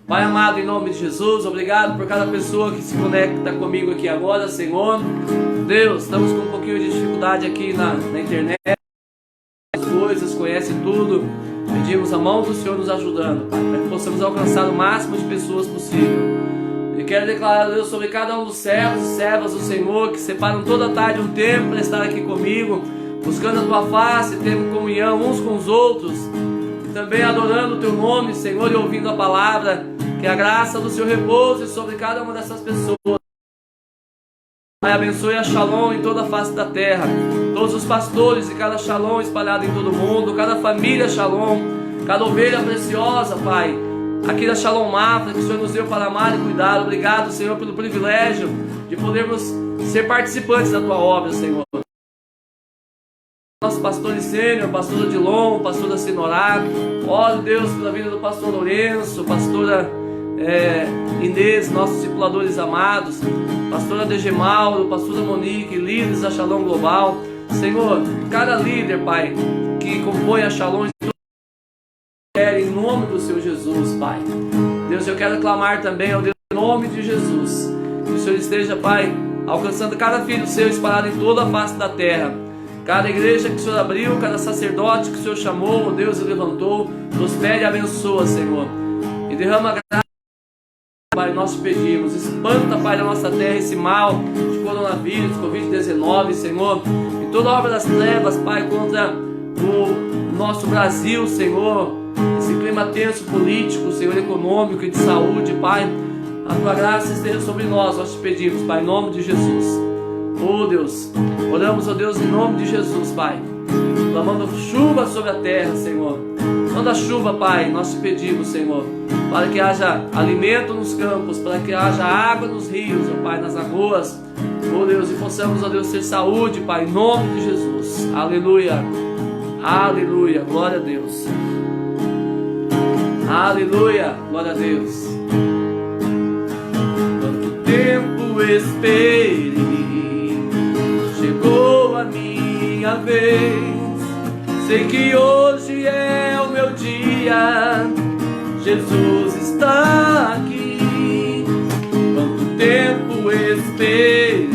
Pai amado, em nome de Jesus, obrigado por cada pessoa que se conecta comigo aqui agora, Senhor. Deus, estamos com um pouquinho de dificuldade aqui na internet, as coisas, conhece tudo. Pedimos a mão do Senhor nos ajudando, Pai, para que possamos alcançar o máximo de pessoas possível. E quero declarar, Deus, sobre cada um dos servos e servas do Senhor que separam toda a tarde um tempo para estar aqui comigo, buscando a Tua face, tendo comunhão uns com os outros, e também adorando o Teu nome, Senhor, e ouvindo a palavra. Que a graça do Senhor repouse sobre cada uma dessas pessoas. Pai, abençoe a Shalom em toda a face da terra, todos os pastores de cada Shalom espalhado em todo o mundo, cada família Shalom, cada ovelha preciosa, Pai, aqui da Shalom Mafra, que o Senhor nos deu para amar e cuidar. Obrigado, Senhor, pelo privilégio de podermos ser participantes da Tua obra, Senhor. Nosso pastor sênior, pastora Dilon, pastora Sinorá, oro, Deus, pela vida do pastor Lourenço, pastora Inês, nossos discipuladores amados, pastora DG Mauro, pastora Monique, líderes da Shalom Global. Senhor, cada líder, Pai, que compõe a Shalom, em nome do Senhor Jesus, Pai. Deus, eu quero clamar também ao Deus, em nome de Jesus, que o Senhor esteja, Pai, alcançando cada filho seu espalhado em toda a face da terra. Cada igreja que o Senhor abriu, cada sacerdote que o Senhor chamou, Deus, e levantou, prospere e abençoa, Senhor. E derrama graça, Pai, nós te pedimos. Espanta, Pai, da nossa terra esse mal de coronavírus, Covid-19, Senhor. E toda obra das trevas, Pai, contra o nosso Brasil, Senhor. Esse clima tenso político, Senhor, econômico e de saúde, Pai. A Tua graça esteja sobre nós te pedimos, Pai, em nome de Jesus. Oh Deus, oramos, oh Deus, em nome de Jesus, Pai, clamando chuva sobre a terra, Senhor. Manda chuva, Pai, nós te pedimos, Senhor, para que haja alimento nos campos, para que haja água nos rios, oh Pai, nas lagoas, oh Deus, e possamos, oh Deus, ter saúde, Pai, em nome de Jesus. Aleluia, aleluia, glória a Deus. Aleluia, glória a Deus. Quanto tempo esperei, chegou a minha vez. Sei que hoje é o meu dia, Jesus está aqui. Quanto tempo esperei,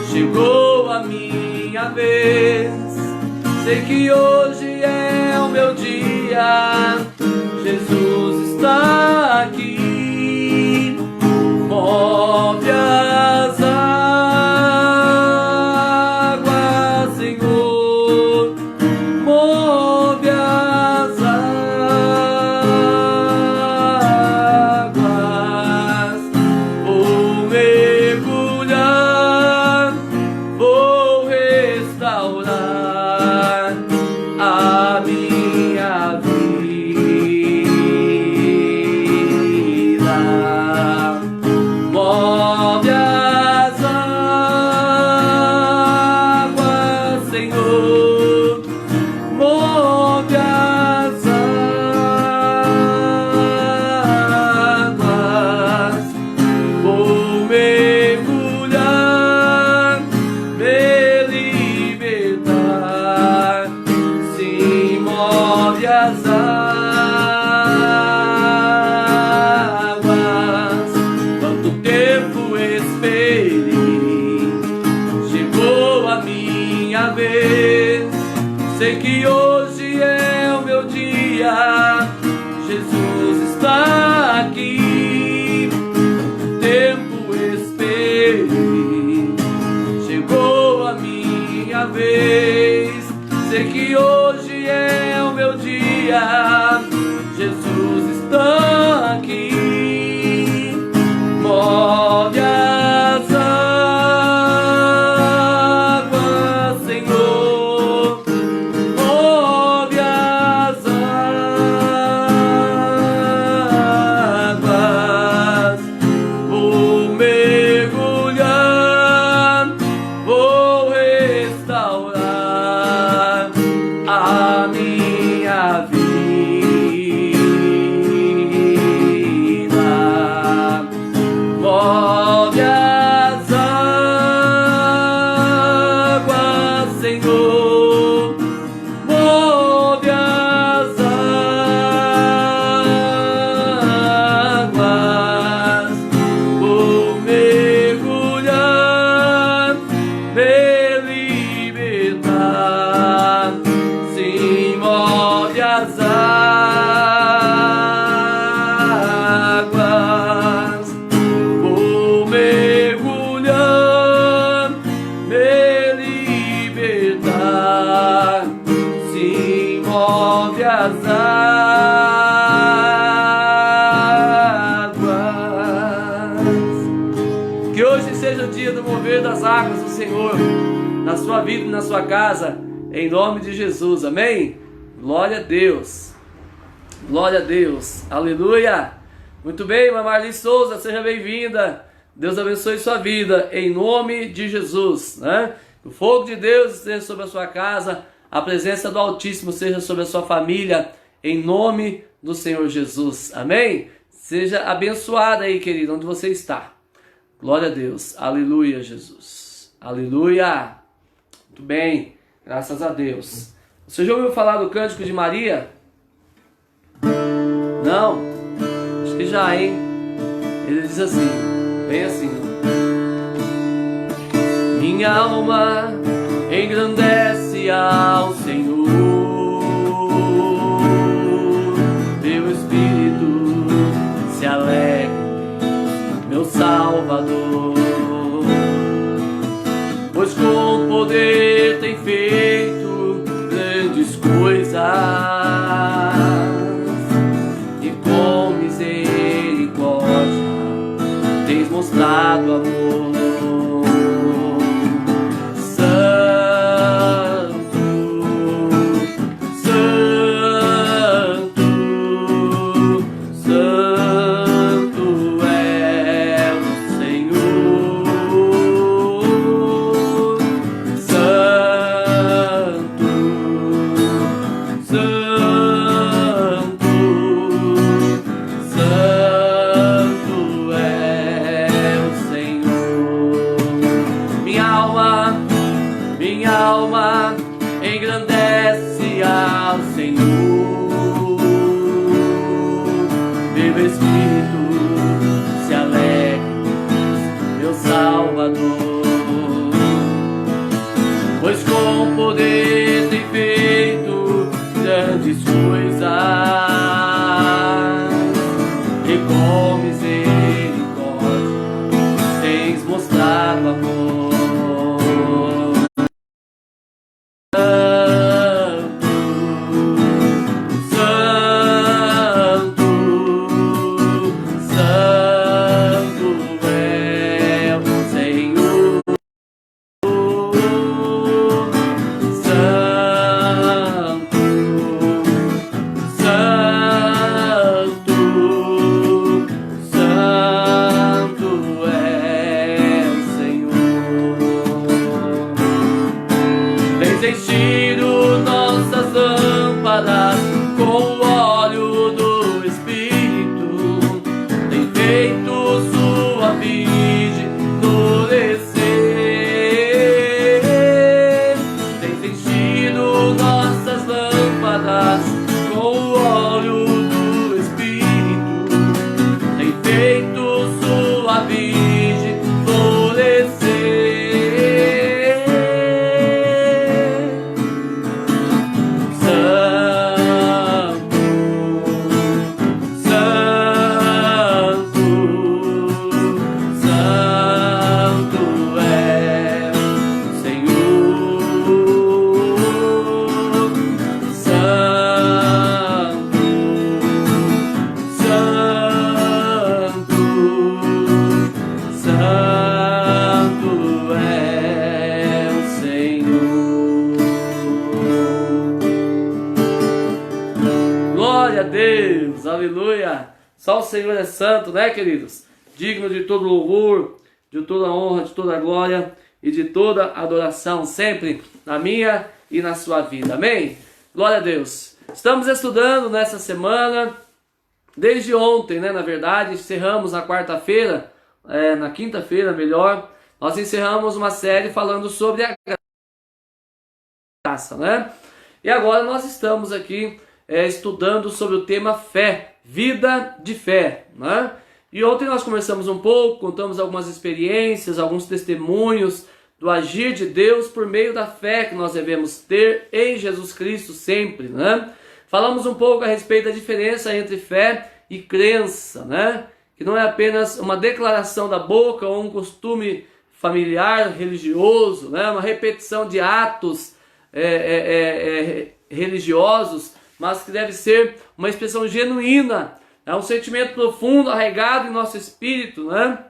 chegou a minha vez. Sei que hoje é o meu dia, Jesus está aqui. Move as águas, Senhor, move as águas. Vou mergulhar, vou restaurar a minha vida. Move as águas, Senhor, move as águas. Vou mergulhar, me libertar. Sim, move as águas. Quanto tempo esperei, chegou a minha vez. Sei que hoje é o meu dia, Jesus está aqui. Quanto tempo esperei, chegou a minha vez. Sei que hoje é o meu dia, Jesus está aqui. Move as águas, Senhor, move as águas. Vou mergulhar, vou restaurar a minha vida. as águas do Senhor na sua vida e na sua casa, em nome de Jesus, amém? Glória a Deus, glória a Deus, aleluia. Muito bem, irmã Marli Souza, seja bem-vinda. Deus abençoe sua vida, em nome de Jesus, né? O fogo de Deus esteja sobre a sua casa, a presença do Altíssimo seja sobre a sua família, em nome do Senhor Jesus, amém? Seja abençoada aí, querido, onde você está. Glória a Deus, aleluia, Jesus, aleluia. Muito bem, graças a Deus. Você já ouviu falar do Cântico de Maria? Não? Acho que já, hein? Ele diz assim, bem assim, ó. Minha alma engrandece ao Senhor, meu espírito se alegra, meu Salvador, pois com poder tem feito grandes coisas e com misericórdia tens mostrado amor. Aleluia, só o Senhor é santo, né, queridos? Digno de todo louvor, de toda honra, de toda glória e de toda adoração, sempre na minha e na sua vida, amém? Glória a Deus. Estamos estudando nessa semana, desde ontem, né, na verdade, encerramos na quarta-feira, na quinta-feira, melhor, nós encerramos uma série falando sobre a graça, né? E agora nós estamos aqui estudando sobre o tema fé, vida de fé, né? E ontem nós conversamos um pouco, contamos algumas experiências, alguns testemunhos do agir de Deus por meio da fé que nós devemos ter em Jesus Cristo sempre, né? Falamos um pouco a respeito da diferença entre fé e crença, né? Que não é apenas uma declaração da boca ou um costume familiar, religioso, né? Uma repetição de atos religiosos, mas que deve ser uma expressão genuína, é um sentimento profundo, arraigado em nosso espírito, né?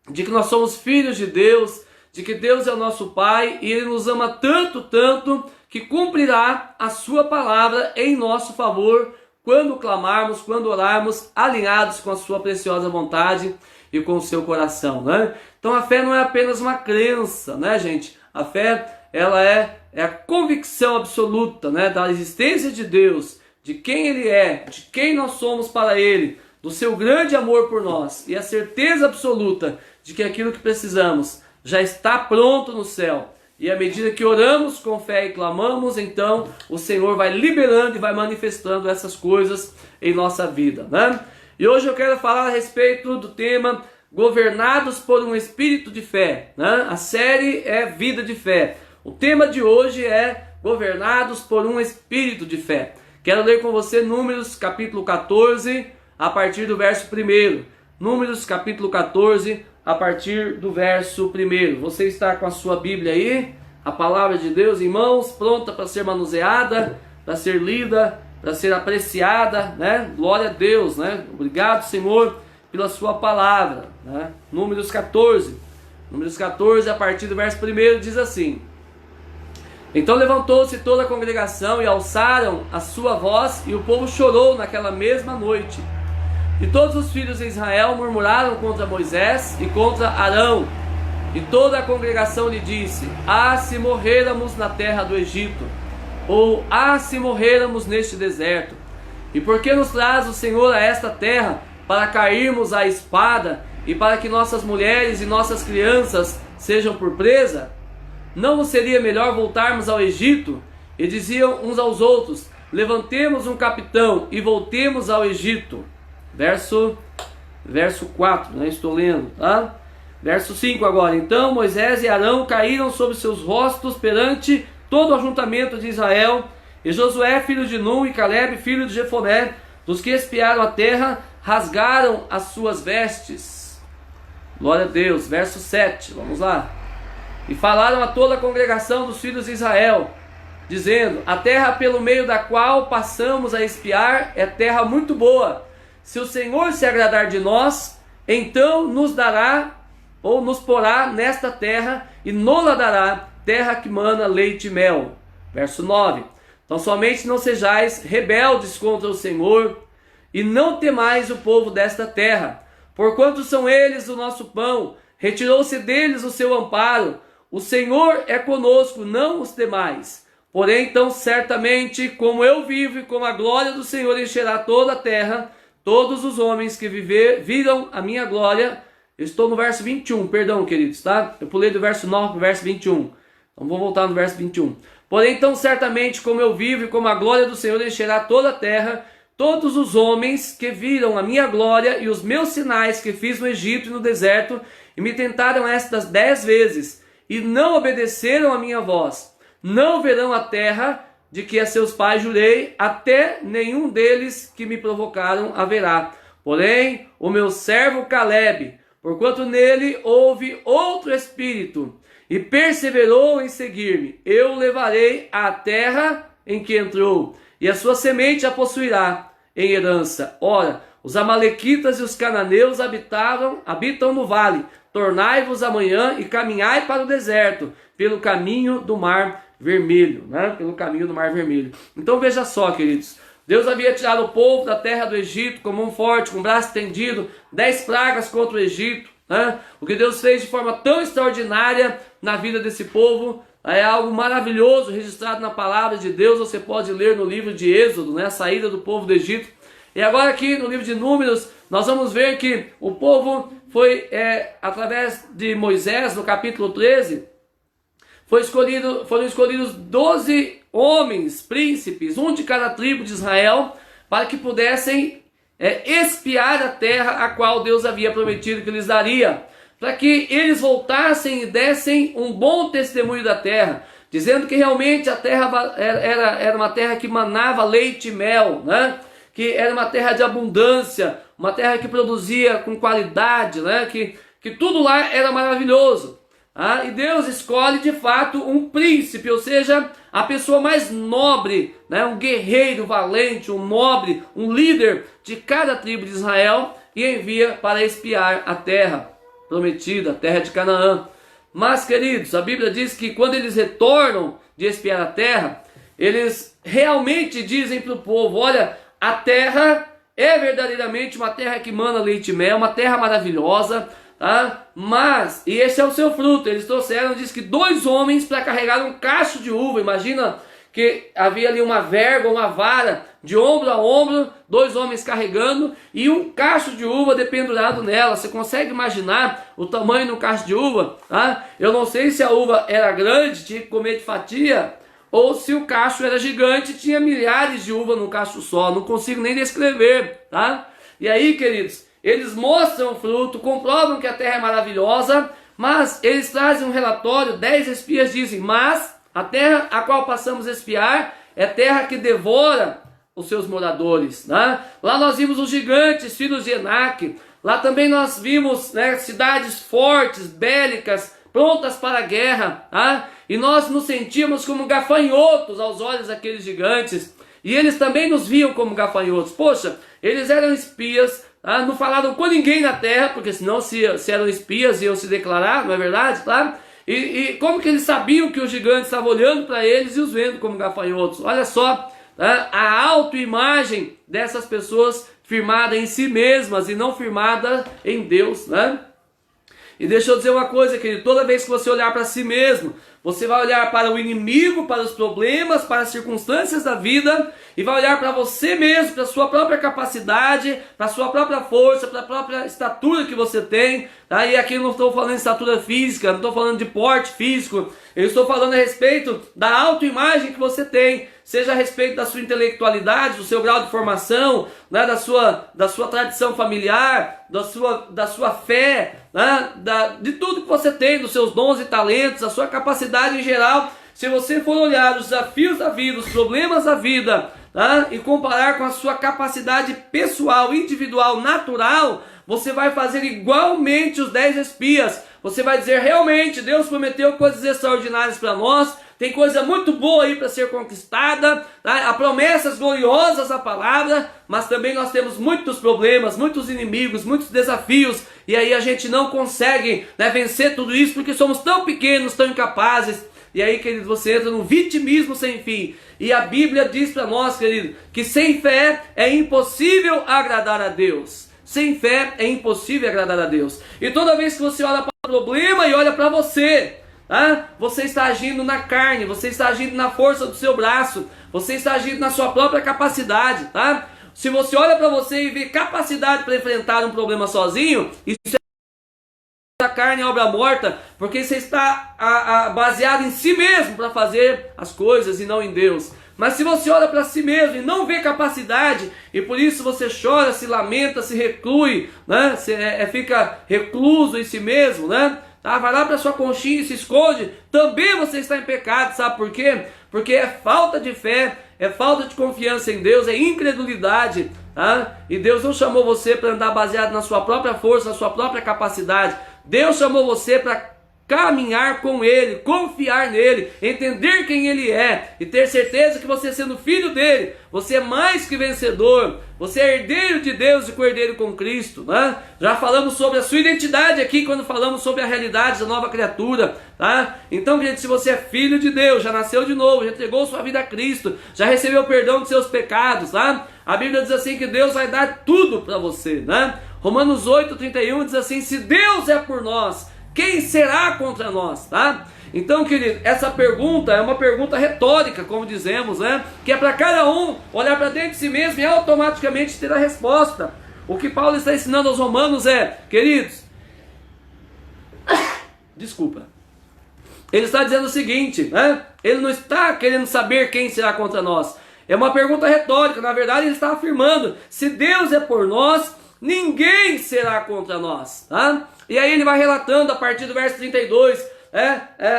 De que nós somos filhos de Deus, de que Deus é o nosso Pai e Ele nos ama tanto, tanto, que cumprirá a sua palavra em nosso favor quando clamarmos, quando orarmos, alinhados com a sua preciosa vontade e com o seu coração, né? Então a fé não é apenas uma crença, né, gente? A fé, ela é a convicção absoluta, né, da existência de Deus, de quem Ele é, de quem nós somos para Ele, do seu grande amor por nós, e a certeza absoluta de que aquilo que precisamos já está pronto no céu. E à medida que oramos com fé e clamamos, então o Senhor vai liberando e vai manifestando essas coisas em nossa vida, né? E hoje eu quero falar a respeito do tema Governados por um Espírito de Fé, né? A série é Vida de Fé. O tema de hoje é Governados por um Espírito de Fé. Quero ler com você Números capítulo 14, a partir do verso 1. Números capítulo 14, a partir do verso 1. Você está com a sua Bíblia aí? A palavra de Deus em mãos, pronta para ser manuseada, para ser lida, para ser apreciada, né? Glória a Deus, né? Obrigado, Senhor, pela sua palavra, né? Números 14, a partir do verso 1, diz assim: Então levantou-se toda a congregação e alçaram a sua voz, e o povo chorou naquela mesma noite. E todos os filhos de Israel murmuraram contra Moisés e contra Arão. E toda a congregação lhe disse: Ah, se morrêramos na terra do Egito! Ou, ah, se morrêramos neste deserto! E por que nos traz o Senhor a esta terra, para cairmos à espada, e para que nossas mulheres e nossas crianças sejam por presa? Não nos seria melhor voltarmos ao Egito? E diziam uns aos outros: Levantemos um capitão e voltemos ao Egito. Verso 4, né? Estou lendo, tá? Verso 5 agora. Então Moisés e Arão caíram sobre seus rostos perante todo o ajuntamento de Israel, e Josué, filho de Nun, e Caleb, filho de Jefoné, dos que espiaram a terra, rasgaram as suas vestes. Glória a Deus. Verso 7, vamos lá. E falaram a toda a congregação dos filhos de Israel, dizendo: A terra pelo meio da qual passamos a espiar é terra muito boa. Se o Senhor se agradar de nós, então nos dará ou nos porá nesta terra, e nola dará, terra que mana leite e mel. Verso 9. Então somente não sejais rebeldes contra o Senhor, e não temais o povo desta terra, porquanto são eles o nosso pão, retirou-se deles o seu amparo. O Senhor é conosco, não os temais. Porém, então, certamente, como eu vivo e como a glória do Senhor encherá toda a terra, todos os homens que viram a minha glória. Eu estou no verso 21, perdão, queridos, tá? Eu pulei do verso 9 para o verso 21. Então vou voltar no verso 21. Porém, então, certamente, como eu vivo e como a glória do Senhor encherá toda a terra, todos os homens que viram a minha glória e os meus sinais que fiz no Egito e no deserto, e me tentaram estas 10 vezes, e não obedeceram a minha voz, não verão a terra de que a seus pais jurei, até nenhum deles que me provocaram haverá. Porém, o meu servo Caleb, porquanto nele houve outro espírito, e perseverou em seguir-me, eu o levarei à terra em que entrou, e a sua semente a possuirá em herança. Ora, os amalequitas e os cananeus habitam no vale. Tornai-vos amanhã e caminhai para o deserto, pelo caminho do mar vermelho, né? Pelo caminho do mar vermelho. Então veja só, queridos, Deus havia tirado o povo da terra do Egito com mão forte, com braço estendido, 10 pragas contra o Egito, né? O que Deus fez de forma tão extraordinária na vida desse povo é algo maravilhoso, registrado na palavra de Deus. Você pode ler no livro de Êxodo, né? A saída do povo do Egito. E agora aqui no livro de Números, nós vamos ver que o povo foi, através de Moisés, no capítulo 13, foram escolhidos 12 homens, príncipes, um de cada tribo de Israel, para que pudessem espiar a terra a qual Deus havia prometido que lhes daria, para que eles voltassem e dessem um bom testemunho da terra, dizendo que realmente a terra era uma terra que manava leite e mel, né? Que era uma terra de abundância, uma terra que produzia com qualidade, né? Que tudo lá era maravilhoso. Ah, e Deus escolhe de fato um príncipe, ou seja, a pessoa mais nobre, né? Um guerreiro valente, um nobre, um líder de cada tribo de Israel, e envia para espiar a terra prometida, a terra de Canaã. Mas, queridos, a Bíblia diz que quando eles retornam de espiar a terra, eles realmente dizem para o povo: olha, a terra é verdadeiramente uma terra que mana leite e mel, uma terra maravilhosa, tá? Mas, e esse é o seu fruto. Eles trouxeram, diz que 2 homens para carregar um cacho de uva. Imagina que havia ali uma verga, uma vara, de ombro a ombro, 2 homens carregando, e um cacho de uva dependurado nela. Você consegue imaginar o tamanho do cacho de uva? Tá? Eu não sei se a uva era grande, tinha que comer de fatia, ou se o cacho era gigante, tinha milhares de uvas num cacho só. Não consigo nem descrever, tá? E aí, queridos, eles mostram o fruto, comprovam que a terra é maravilhosa, mas eles trazem um relatório. 10 espias dizem: mas a terra a qual passamos a espiar é terra que devora os seus moradores, né? Lá nós vimos os gigantes, filhos de Enaque. Lá também nós vimos, né, cidades fortes, bélicas, prontas para a guerra, tá? E nós nos sentíamos como gafanhotos aos olhos daqueles gigantes. E eles também nos viam como gafanhotos. Poxa, eles eram espias, tá? Não falaram com ninguém na terra, porque senão se eram espias iam se declarar, não é verdade? Tá? E como que eles sabiam que os gigantes estavam olhando para eles e os vendo como gafanhotos? Olha só, tá? A autoimagem dessas pessoas firmada em si mesmas e não firmada em Deus, né? E deixa eu dizer uma coisa, querido: toda vez que você olhar para si mesmo, você vai olhar para o inimigo, para os problemas, para as circunstâncias da vida, e vai olhar para você mesmo, para a sua própria capacidade, para a sua própria força, para a própria estatura que você tem. Tá? E aqui eu não estou falando de estatura física, não estou falando de porte físico, eu estou falando a respeito da autoimagem que você tem, seja a respeito da sua intelectualidade, do seu grau de formação, né, da sua tradição familiar, da sua fé, né, de tudo que você tem, dos seus dons e talentos, a sua capacidade em geral. Se você for olhar os desafios da vida, os problemas da vida, tá, e comparar com a sua capacidade pessoal, individual, natural, você vai fazer igualmente os 10 espias. Você vai dizer: realmente Deus prometeu coisas extraordinárias para nós, tem coisa muito boa aí para ser conquistada, tá? Há promessas gloriosas da palavra, mas também nós temos muitos problemas, muitos inimigos, muitos desafios, e aí a gente não consegue, né, vencer tudo isso porque somos tão pequenos, tão incapazes. E aí, querido, você entra num vitimismo sem fim. E a Bíblia diz para nós, querido, que sem fé é impossível agradar a Deus. Sem fé é impossível agradar a Deus. E toda vez que você olha para o problema e olha para você, tá? Você está agindo na carne, você está agindo na força do seu braço, você está agindo na sua própria capacidade, tá? Se você olha para você e vê capacidade para enfrentar um problema sozinho, isso é a carne, obra morta, porque você está baseado em si mesmo para fazer as coisas e não em Deus. Mas se você olha para si mesmo e não vê capacidade, e por isso você chora, se lamenta, se reclui, né? Fica recluso em si mesmo, né? Tá? Vai lá para sua conchinha e se esconde, também você está em pecado. Sabe por quê? Porque é falta de fé, é falta de confiança em Deus, é incredulidade, tá? E Deus não chamou você para andar baseado na sua própria força, na sua própria capacidade. Deus chamou você para caminhar com Ele, confiar nele, entender quem Ele é e ter certeza que você, sendo filho dele, você é mais que vencedor, você é herdeiro de Deus e co-herdeiro com Cristo, né? Já falamos sobre a sua identidade aqui quando falamos sobre a realidade da nova criatura, tá? Então, gente, se você é filho de Deus, já nasceu de novo, já entregou sua vida a Cristo, já recebeu o perdão dos seus pecados, tá? A Bíblia diz assim que Deus vai dar tudo para você, né? Romanos 8:31 diz assim: se Deus é por nós, quem será contra nós, tá? Então, querido, essa pergunta é uma pergunta retórica, como dizemos, né? Que é para cada um olhar para dentro de si mesmo e automaticamente ter a resposta. O que Paulo está ensinando aos romanos é, queridos, desculpa, ele está dizendo o seguinte, né? Ele não está querendo saber quem será contra nós. É uma pergunta retórica. Na verdade, ele está afirmando: se Deus é por nós, ninguém será contra nós, tá? E aí ele vai relatando a partir do verso 32,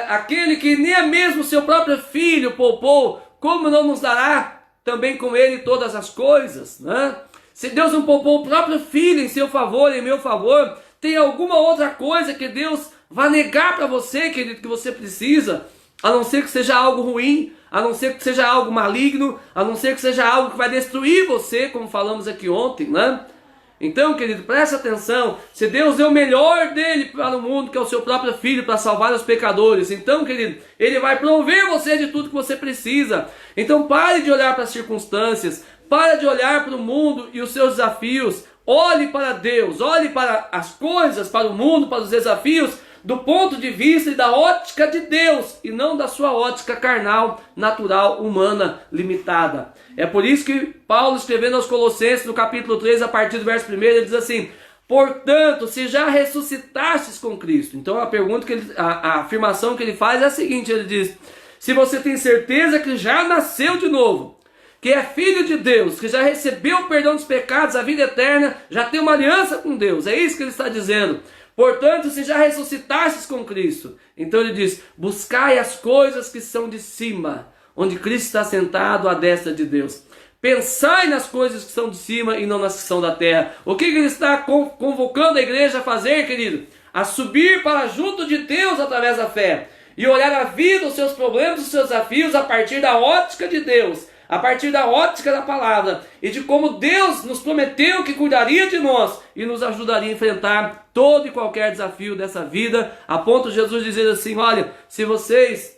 aquele que nem mesmo seu próprio filho poupou, como não nos dará também com ele todas as coisas, né? Se Deus não poupou o próprio filho em seu favor, em meu favor, tem alguma outra coisa que Deus vai negar para você, querido, que você precisa, a não ser que seja algo ruim, a não ser que seja algo maligno, a não ser que seja algo que vai destruir você, como falamos aqui ontem, né? Então, querido, preste atenção. Se Deus deu o melhor dele para o mundo, que é o seu próprio Filho, para salvar os pecadores, então, querido, Ele vai prover você de tudo que você precisa. Então, pare de olhar para as circunstâncias, pare de olhar para o mundo e os seus desafios. Olhe para Deus, olhe para as coisas, para o mundo, para os desafios, do ponto de vista e da ótica de Deus, e não da sua ótica carnal, natural, humana, limitada. É por isso que Paulo, escrevendo aos Colossenses, no capítulo 3, a partir do verso 1, ele diz assim: portanto, se já ressuscitastes com Cristo. Então a afirmação que ele faz é a seguinte, ele diz: se você tem certeza que já nasceu de novo, que é filho de Deus, que já recebeu o perdão dos pecados, a vida eterna, já tem uma aliança com Deus, é isso que ele está dizendo. Portanto, se já ressuscitastes com Cristo, então ele diz: buscai as coisas que são de cima, onde Cristo está sentado à destra de Deus. Pensai nas coisas que são de cima e não nas que são da terra. O que ele está convocando a igreja a fazer, querido? A subir para junto de Deus através da fé, e olhar a vida, os seus problemas, os seus desafios a partir da ótica de Deus, a partir da ótica da palavra, e de como Deus nos prometeu que cuidaria de nós e nos ajudaria a enfrentar todo e qualquer desafio dessa vida, a ponto de Jesus dizer assim: olha, se vocês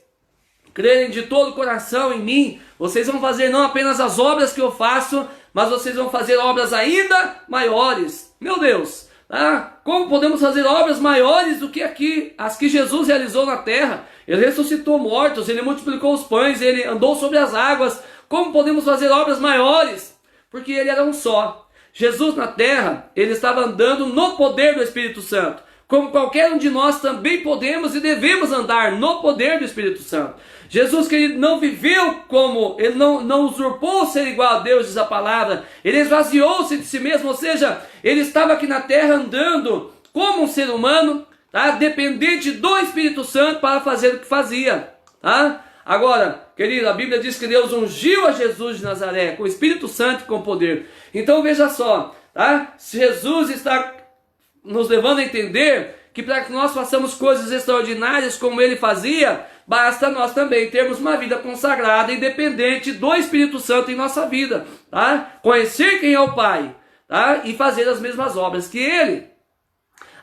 crerem de todo o coração em mim, vocês vão fazer não apenas as obras que eu faço, mas vocês vão fazer obras ainda maiores. Meu Deus, tá? Como podemos fazer obras maiores do que as que Jesus realizou na terra? Ele ressuscitou mortos, ele multiplicou os pães, ele andou sobre as águas. Como podemos fazer obras maiores? Porque ele era um só. Jesus na terra, ele estava andando no poder do Espírito Santo. Como qualquer um de nós também podemos e devemos andar no poder do Espírito Santo. Jesus, que ele não viveu como, ele não usurpou ser igual a Deus, diz a palavra. Ele esvaziou-se de si mesmo, ou seja, ele estava aqui na terra andando como um ser humano, tá? Dependente do Espírito Santo para fazer o que fazia, tá? Agora, querido, a Bíblia diz que Deus ungiu a Jesus de Nazaré com o Espírito Santo e com poder. Então veja só, tá? Jesus está nos levando a entender que para que nós façamos coisas extraordinárias como ele fazia, basta nós também termos uma vida consagrada e dependente do Espírito Santo em nossa vida, tá? Conhecer quem é o Pai, tá? E fazer as mesmas obras que ele.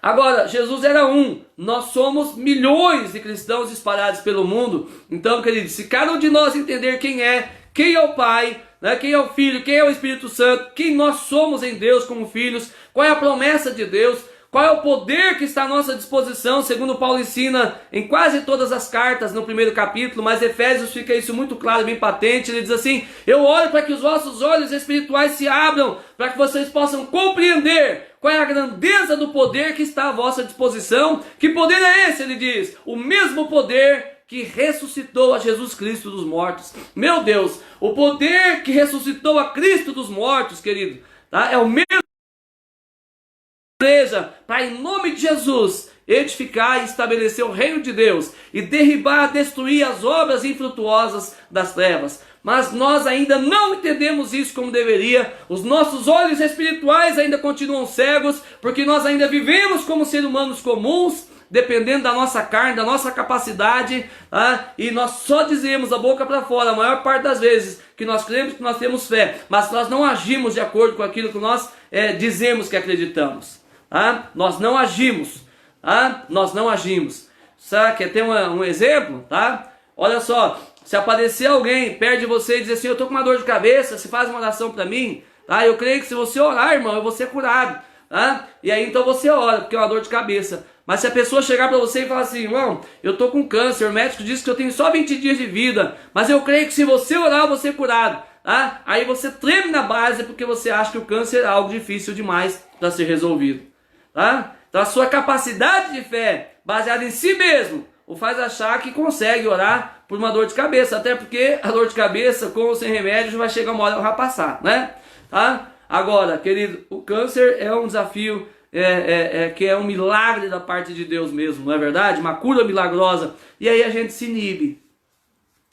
Agora, Jesus era um, nós somos milhões de cristãos espalhados pelo mundo. Então, queridos, se cada um de nós entender quem é o Pai, né, quem é o Filho, quem é o Espírito Santo, quem nós somos em Deus como filhos, qual é a promessa de Deus, qual é o poder que está à nossa disposição, segundo Paulo ensina em quase todas as cartas no primeiro capítulo, mas Efésios fica isso muito claro, bem patente. Ele diz assim: eu oro para que os vossos olhos espirituais se abram, para que vocês possam compreender qual é a grandeza do poder que está à vossa disposição. Que poder é esse? Ele diz: o mesmo poder que ressuscitou a Jesus Cristo dos mortos. Meu Deus, o poder que ressuscitou a Cristo dos mortos, querido, tá? É o mesmo igreja, para em nome de Jesus edificar e estabelecer o reino de Deus e derribar, destruir as obras infrutuosas das trevas. Mas nós ainda não entendemos isso como deveria. Os nossos olhos espirituais ainda continuam cegos, porque nós ainda vivemos como seres humanos comuns, dependendo da nossa carne, da nossa capacidade, tá? E nós só dizemos da boca para fora, a maior parte das vezes, que nós cremos, que nós temos fé, mas nós não agimos de acordo com aquilo que nós dizemos que acreditamos. Ah, nós não agimos, nós não agimos. Sabe, quer ter um exemplo? Tá? Olha só, se aparecer alguém perto de você e dizer assim: eu estou com uma dor de cabeça, se faz uma oração para mim, tá? Eu creio que se você orar, irmão, eu vou ser curado, tá? E aí então você ora, porque é uma dor de cabeça. Mas se a pessoa chegar para você e falar assim: irmão, eu estou com câncer, o médico disse que eu tenho só 20 dias de vida, mas eu creio que se você orar, eu vou ser curado, tá? Aí você treme na base porque você acha que o câncer é algo difícil demais para ser resolvido. Tá? Então a sua capacidade de fé, baseada em si mesmo, o faz achar que consegue orar por uma dor de cabeça, até porque a dor de cabeça, com ou sem remédio, vai chegar uma hora e vai passar, né? Tá? Agora, querido, o câncer é um desafio, que é um milagre da parte de Deus mesmo, não é verdade? Uma cura milagrosa, e aí a gente se inibe,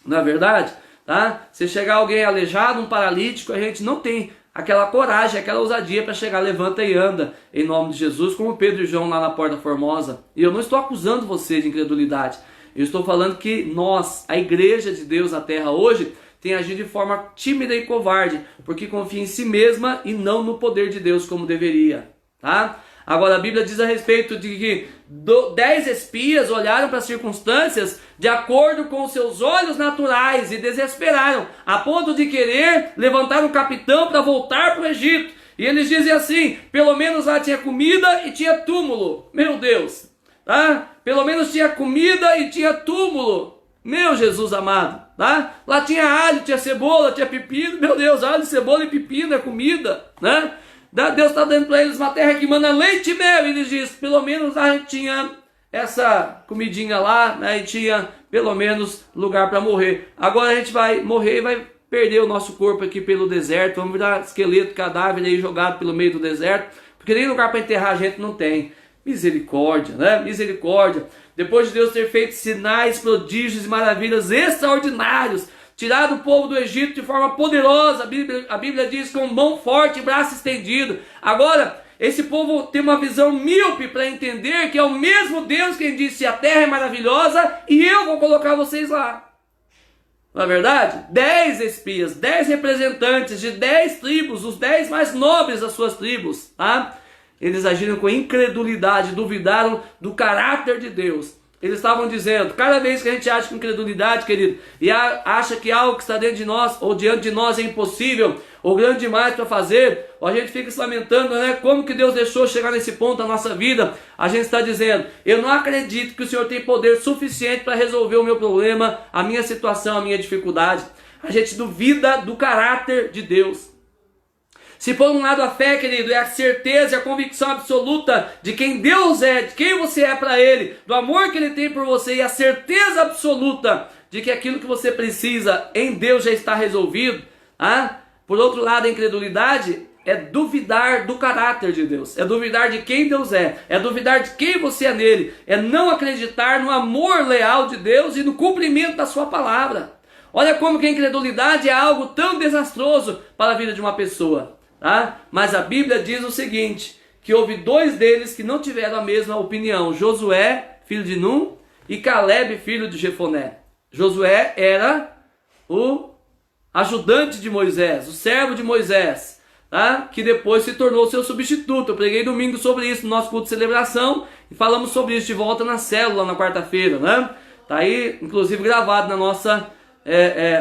não é verdade? Tá? Se chegar alguém aleijado, um paralítico, a gente não tem aquela coragem, aquela ousadia para chegar, levanta e anda, em nome de Jesus, como Pedro e João lá na Porta Formosa. E eu não estou acusando você de incredulidade, eu estou falando que nós, a igreja de Deus na terra hoje, tem agido de forma tímida e covarde, porque confia em si mesma e não no poder de Deus como deveria, tá? Agora a Bíblia diz a respeito de que 10 espias olharam para as circunstâncias de acordo com os seus olhos naturais e desesperaram, a ponto de querer levantar um capitão para voltar para o Egito. E eles dizem assim: pelo menos lá tinha comida e tinha túmulo. Meu Deus, tá? Pelo menos tinha comida e tinha túmulo. Meu Jesus amado, tá? Lá tinha alho, tinha cebola, tinha pepino. Meu Deus, alho, cebola e pepino é comida, né? Deus está dando para eles uma terra que manda leite e mel. E eles dizem: pelo menos a gente tinha essa comidinha lá, né? E tinha pelo menos lugar para morrer. Agora a gente vai morrer e vai perder o nosso corpo aqui pelo deserto. Vamos virar esqueleto, cadáver aí jogado pelo meio do deserto, porque nem lugar para enterrar a gente não tem. Misericórdia, né? Misericórdia. Depois de Deus ter feito sinais, prodígios e maravilhas extraordinários, tirado o povo do Egito de forma poderosa, a Bíblia diz, com mão forte e braço estendido. Agora, esse povo tem uma visão míope para entender que é o mesmo Deus quem disse: a terra é maravilhosa e eu vou colocar vocês lá. Não é verdade? 10 espias, 10 representantes de 10 tribos, os 10 mais nobres das suas tribos, tá? Eles agiram com incredulidade, duvidaram do caráter de Deus. Eles estavam dizendo: cada vez que a gente age com incredulidade, querido, e acha que algo que está dentro de nós ou diante de nós é impossível ou grande demais para fazer, ou a gente fica se lamentando, né? Como que Deus deixou chegar nesse ponto na nossa vida? A gente está dizendo: eu não acredito que o Senhor tem poder suficiente para resolver o meu problema, a minha situação, a minha dificuldade. A gente duvida do caráter de Deus. Se por um lado a fé, querido, é a certeza e a convicção absoluta de quem Deus é, de quem você é para Ele, do amor que Ele tem por você, e a certeza absoluta de que aquilo que você precisa em Deus já está resolvido, ah? Por outro lado, a incredulidade é duvidar do caráter de Deus, é duvidar de quem Deus é duvidar de quem você é nele, é não acreditar no amor leal de Deus e no cumprimento da sua palavra. Olha como que a incredulidade é algo tão desastroso para a vida de uma pessoa. Tá? Mas a Bíblia diz o seguinte, que houve 2 deles que não tiveram a mesma opinião: Josué, filho de Num, e Caleb, filho de Jefoné. Josué era o ajudante de Moisés, o servo de Moisés, tá? Que depois se tornou seu substituto. Eu preguei domingo sobre isso no nosso culto de celebração e falamos sobre isso de volta na célula na quarta-feira, né? Tá aí inclusive gravado na nossa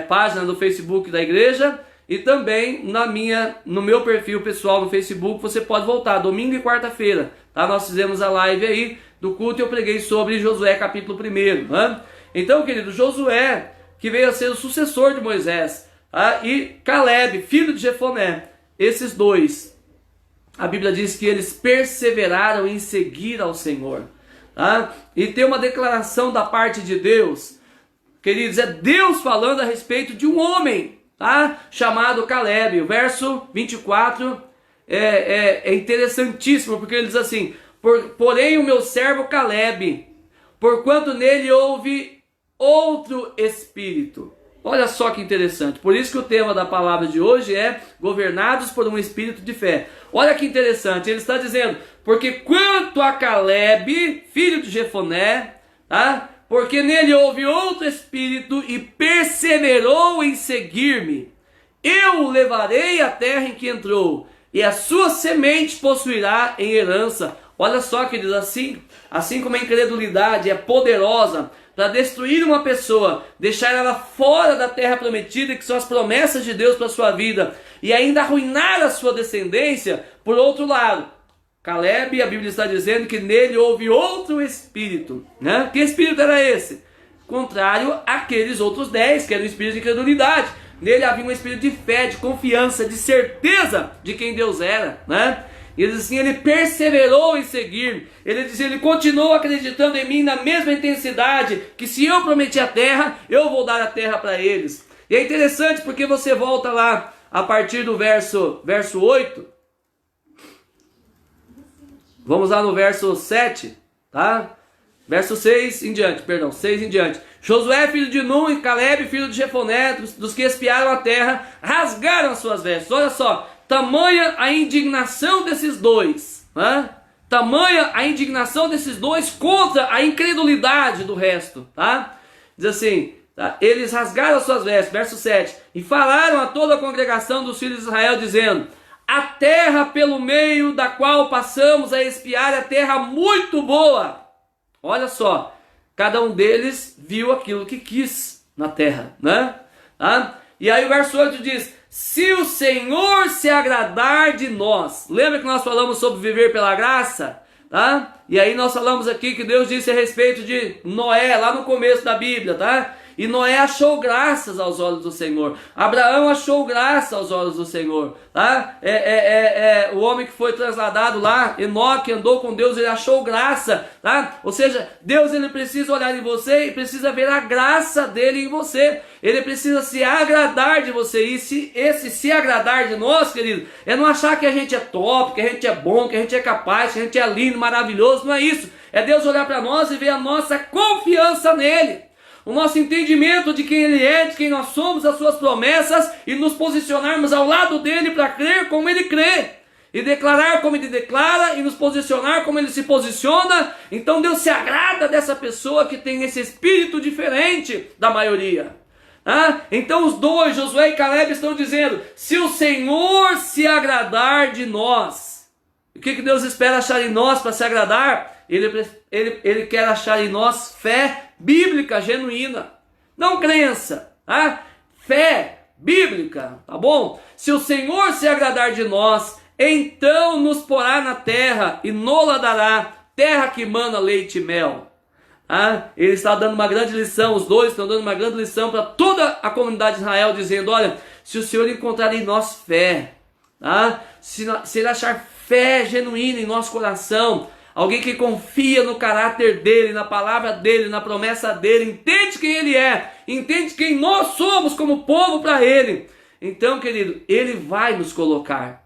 página do Facebook da igreja. E também no meu perfil pessoal no Facebook, você pode voltar, domingo e quarta-feira, tá? Nós fizemos a live aí do culto e eu preguei sobre Josué capítulo 1, né? Então, querido, Josué, que veio a ser o sucessor de Moisés, tá? E Caleb, filho de Jefoné, esses 2, a Bíblia diz que eles perseveraram em seguir ao Senhor, tá? E tem uma declaração da parte de Deus, queridos, é Deus falando a respeito de um homem, tá? Chamado Caleb. O verso 24 é interessantíssimo, porque ele diz assim: porém o meu servo Caleb, porquanto nele houve outro espírito. Olha só que interessante. Por isso que o tema da palavra de hoje é governados por um espírito de fé. Olha que interessante, ele está dizendo: porque quanto a Caleb, filho de Jefoné, tá? Porque nele houve outro espírito e perseverou em seguir-me, eu o levarei à terra em que entrou, e a sua semente possuirá em herança. Olha só, queridos, assim como a incredulidade é poderosa para destruir uma pessoa, deixar ela fora da terra prometida, que são as promessas de Deus para a sua vida, e ainda arruinar a sua descendência, por outro lado, Caleb, a Bíblia está dizendo que nele houve outro espírito, né? Que espírito era esse? Contrário àqueles outros 10, que era o espírito de incredulidade. Nele havia um espírito de fé, de confiança, de certeza de quem Deus era, né? E ele diz assim: ele perseverou em seguir. Ele diz: ele continuou acreditando em mim na mesma intensidade, que se eu prometi a terra, eu vou dar a terra para eles. E é interessante porque você volta lá a partir do verso 8. Vamos lá no verso 7, tá? Verso 6 em diante, 6 em diante. Josué, filho de Num, e Caleb, filho de Jefoné, dos que espiaram a terra, rasgaram as suas vestes. Olha só, tamanha a indignação desses 2, né? Tamanha a indignação desses 2 contra a incredulidade do resto, tá? Diz assim: tá? Eles rasgaram as suas vestes, verso 7, e falaram a toda a congregação dos filhos de Israel, dizendo: a terra pelo meio da qual passamos a espiar é terra muito boa. Olha só, cada um deles viu aquilo que quis na terra, né? Tá? E aí o verso 8 diz: se o Senhor se agradar de nós. Lembra que nós falamos sobre viver pela graça? Tá? E aí nós falamos aqui que Deus disse a respeito de Noé, lá no começo da Bíblia, tá? E Noé achou graças aos olhos do Senhor. Abraão achou graça aos olhos do Senhor, tá? O homem que foi trasladado lá, Enoque, andou com Deus, ele achou graça, tá? Ou seja, Deus, ele precisa olhar em você e precisa ver a graça dele em você. Ele precisa se agradar de você. E se agradar de nós, querido, é não achar que a gente é top, que a gente é bom, que a gente é capaz, que a gente é lindo, maravilhoso. Não é isso. É Deus olhar para nós e ver a nossa confiança nele. O nosso entendimento de quem Ele é, de quem nós somos, as suas promessas, e nos posicionarmos ao lado dele para crer como Ele crê, e declarar como Ele declara, e nos posicionar como Ele se posiciona. Então Deus se agrada dessa pessoa que tem esse espírito diferente da maioria. Então os dois, Josué e Caleb, estão dizendo: se o Senhor se agradar de nós. O que Deus espera achar em nós para se agradar? Ele quer achar em nós fé bíblica genuína, não crença, tá? Fé bíblica, tá bom? Se o Senhor se agradar de nós, então nos porá na terra e nola dará, terra que mana leite e mel. Ele está dando uma grande lição, os dois estão dando uma grande lição para toda a comunidade de Israel, dizendo: olha, se o Senhor encontrar em nós fé, tá? Se Ele achar fé genuína em nosso coração, alguém que confia no caráter dele, na palavra dele, na promessa dele, entende quem ele é, entende quem nós somos como povo para ele. Então, querido, ele vai nos colocar.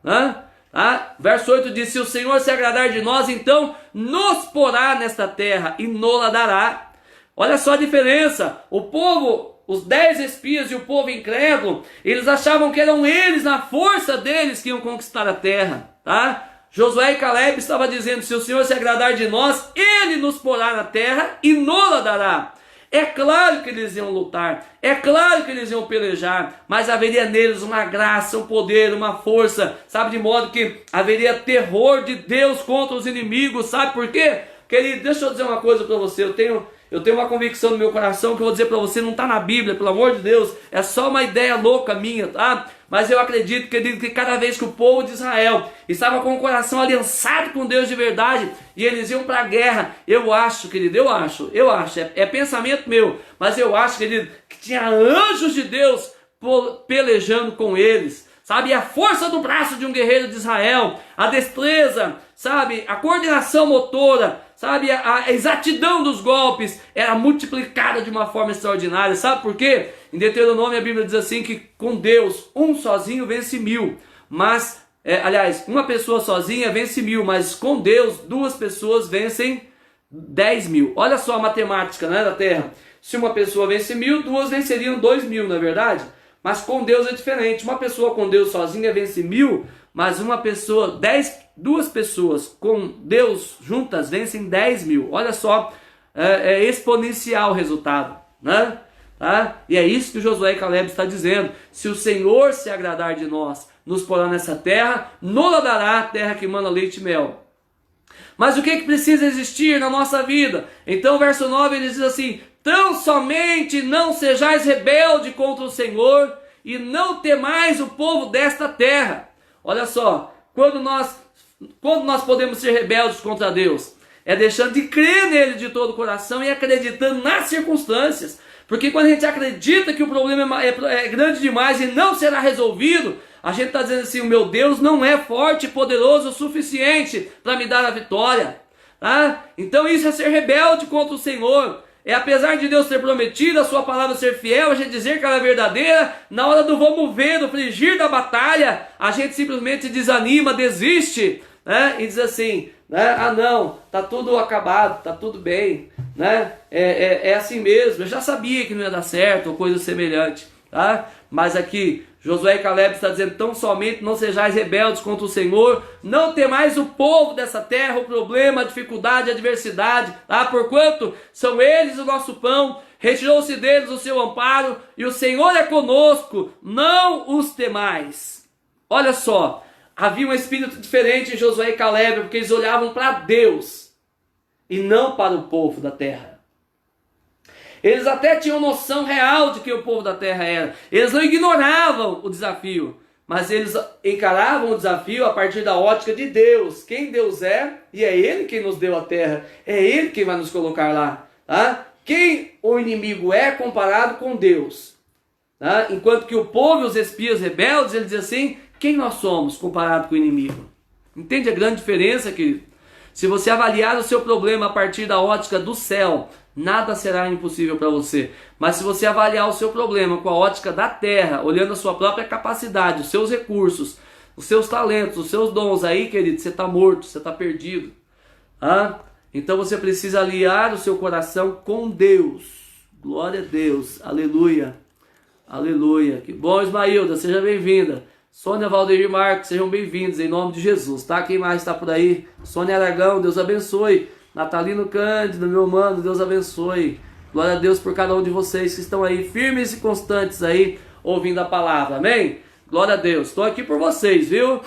Verso 8 diz: se o Senhor se agradar de nós, então nos porá nesta terra e nola dará. Olha só a diferença. O povo, os 10 espias e o povo incrédulo, eles achavam que eram eles, na força deles, que iam conquistar a terra, tá? Josué e Caleb estavam dizendo: se o Senhor se agradar de nós, Ele nos porá na terra e nola dará. É claro que eles iam lutar, é claro que eles iam pelejar, mas haveria neles uma graça, um poder, uma força, sabe, de modo que haveria terror de Deus contra os inimigos. Sabe por quê? Querido, deixa eu dizer uma coisa para você. Eu tenho uma convicção no meu coração que eu vou dizer para você, não está na Bíblia, pelo amor de Deus, é só uma ideia louca minha, tá? Mas eu acredito, querido, que cada vez que o povo de Israel estava com o coração aliançado com Deus de verdade, e eles iam para a guerra, eu acho, querido, eu acho, é pensamento meu, mas eu acho, querido, que tinha anjos de Deus pelejando com eles, sabe? E a força do braço de um guerreiro de Israel, a destreza, sabe? A coordenação motora, sabe? A exatidão dos golpes era multiplicada de uma forma extraordinária. Sabe por quê? Em Deuteronômio a Bíblia diz assim que com Deus um sozinho vence 1000. Mas, uma pessoa sozinha vence 1000, mas com Deus 2 pessoas vencem 10.000. Olha só a matemática, né, da terra. Se uma pessoa vence 1000, 2 venceriam 2.000, não é verdade? Mas com Deus é diferente. Uma pessoa com Deus sozinha vence 1000, mas 2 pessoas com Deus juntas vencem 10.000. Olha só, é exponencial o resultado, né? Tá? E é isso que o Josué e Caleb está dizendo: se o Senhor se agradar de nós, nos porá nessa terra, nola dará a terra que mana leite e mel. Mas o que precisa existir na nossa vida? Então o verso 9 ele diz assim: tão somente não sejais rebelde contra o Senhor, e não temais o povo desta terra. Olha só, quando nós podemos ser rebeldes contra Deus? É deixando de crer nele de todo o coração e acreditando nas circunstâncias. Porque quando a gente acredita que o problema é grande demais e não será resolvido, a gente está dizendo assim: o meu Deus não é forte e poderoso o suficiente para me dar a vitória. Tá? Então isso é ser rebelde contra o Senhor. É, apesar de Deus ter prometido a sua palavra ser fiel, a gente dizer que ela é verdadeira, na hora do vamos ver, do frigir da batalha, a gente simplesmente desanima, desiste, né? E diz assim, né? Ah não, tá tudo acabado, tá tudo bem, né? É assim mesmo, eu já sabia que não ia dar certo, ou coisa semelhante, tá? Mas aqui, Josué e Caleb está dizendo, tão somente não sejais rebeldes contra o Senhor, não temais o povo dessa terra, o problema, a dificuldade, a adversidade, tá? Porquanto são eles o nosso pão, retirou-se deles o seu amparo, e o Senhor é conosco, não os temais. Olha só, havia um espírito diferente em Josué e Caleb, porque eles olhavam para Deus, e não para o povo da terra. Eles até tinham noção real de quem o povo da terra era. Eles não ignoravam o desafio, mas eles encaravam o desafio a partir da ótica de Deus. Quem Deus é, e é Ele quem nos deu a terra. É Ele quem vai nos colocar lá. Tá? Quem o inimigo é comparado com Deus. Tá? Enquanto que o povo e os espias rebeldes, eles dizem assim, quem nós somos comparado com o inimigo? Entende a grande diferença, querido? Se você avaliar o seu problema a partir da ótica do céu, nada será impossível para você. Mas se você avaliar o seu problema com a ótica da terra, olhando a sua própria capacidade, os seus recursos, os seus talentos, os seus dons, aí, querido, você está morto, você está perdido. Então você precisa aliar o seu coração com Deus. Glória a Deus, aleluia, aleluia. Que bom, Ismailda, seja bem-vinda. Sônia Valdeir Marques, sejam bem-vindos em nome de Jesus, tá? Quem mais está por aí? Sônia Aragão, Deus abençoe. Natalino Cândido, meu mano, Deus abençoe. Glória a Deus por cada um de vocês que estão aí, firmes e constantes aí, ouvindo a palavra, amém? Glória a Deus, estou aqui por vocês, viu?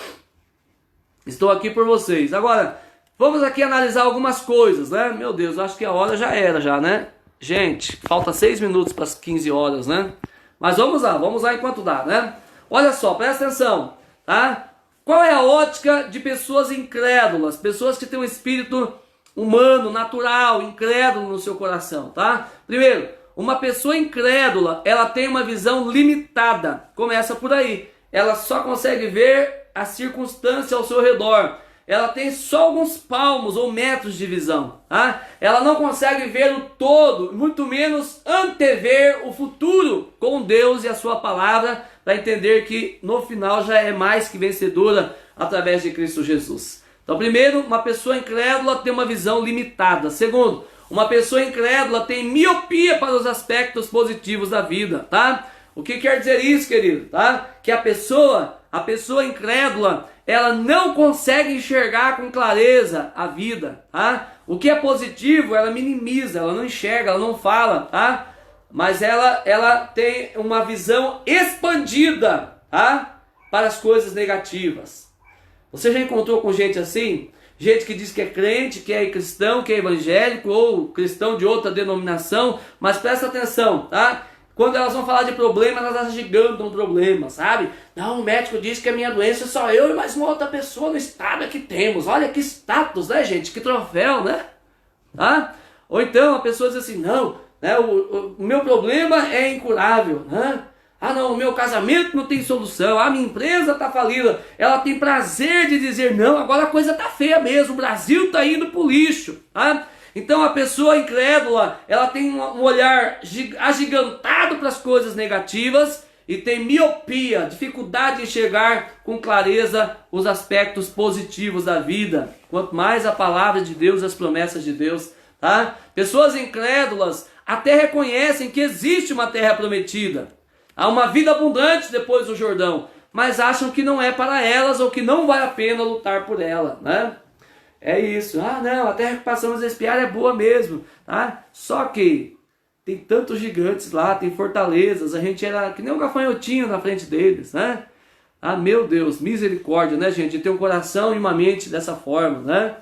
Estou aqui por vocês. Agora, vamos aqui analisar algumas coisas, né? Meu Deus, acho que a hora já era, né? Gente, falta 6 minutos para as 15 horas, né? Mas vamos lá enquanto dá, né? Olha só, presta atenção, tá? Qual é a ótica de pessoas incrédulas, pessoas que têm um espírito humano, natural, incrédulo no seu coração, tá? Primeiro, uma pessoa incrédula, ela tem uma visão limitada. Começa por aí. Ela só consegue ver a circunstância ao seu redor. Ela tem só alguns palmos ou metros de visão, tá? Ela não consegue ver o todo, muito menos antever o futuro com Deus e a sua palavra, para entender que no final já é mais que vencedora através de Cristo Jesus. Então, primeiro, uma pessoa incrédula tem uma visão limitada. Segundo, uma pessoa incrédula tem miopia para os aspectos positivos da vida, tá? O que quer dizer isso, querido? Tá? Que a pessoa incrédula, ela não consegue enxergar com clareza a vida, tá? O que é positivo, ela minimiza, ela não enxerga, ela não fala, tá? Mas ela tem uma visão expandida, tá? Para as coisas negativas. Você já encontrou com gente assim? Gente que diz que é crente, que é cristão, que é evangélico ou cristão de outra denominação, mas presta atenção, tá? Quando elas vão falar de problema, elas agigantam o problema, sabe? Não, o médico disse que a minha doença é só eu e mais uma outra pessoa no estado que temos. Olha que status, né, gente? Que troféu, né? Tá? Ou então a pessoa diz assim, não, né, o meu problema é incurável, né? Ah não, o meu casamento não tem solução, a minha empresa está falida. Ela tem prazer de dizer, não, agora a coisa está feia mesmo, o Brasil está indo para o lixo, tá? Então a pessoa incrédula, ela tem um olhar agigantado para as coisas negativas e tem miopia, dificuldade de enxergar com clareza os aspectos positivos da vida. Quanto mais a palavra de Deus, as promessas de Deus, tá? Pessoas incrédulas até reconhecem que existe uma terra prometida. Há uma vida abundante depois do Jordão, mas acham que não é para elas ou que não vale a pena lutar por ela, né? É isso. Ah, não, a terra que passamos a espiar é boa mesmo, tá? Só que tem tantos gigantes lá, tem fortalezas, a gente era que nem um gafanhotinho na frente deles, né? Ah, meu Deus, misericórdia, né, gente? De ter um coração e uma mente dessa forma, né?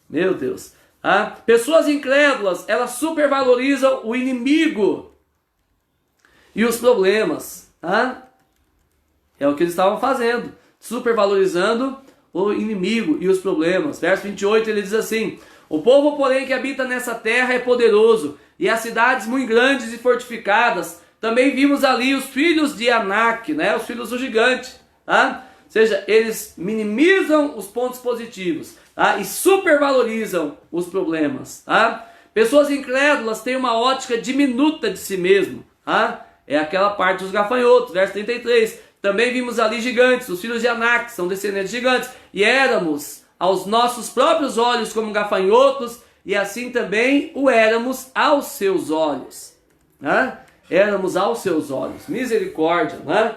Meu Deus. Ah, pessoas incrédulas, elas supervalorizam o inimigo e os problemas, tá? É o que eles estavam fazendo, supervalorizando o inimigo e os problemas. Verso 28, ele diz assim, o povo, porém, que habita nessa terra é poderoso, e as cidades muito grandes e fortificadas. Também vimos ali os filhos de Anak, né? Os filhos do gigante, tá? Ou seja, eles minimizam os pontos positivos, tá? E supervalorizam os problemas, tá? Pessoas incrédulas têm uma ótica diminuta de si mesmo, tá? É aquela parte dos gafanhotos, verso 33. Também vimos ali gigantes, os filhos de Anak, são descendentes de gigantes. E éramos aos nossos próprios olhos como gafanhotos, e assim também o éramos aos seus olhos. Né? Éramos aos seus olhos. Misericórdia, né?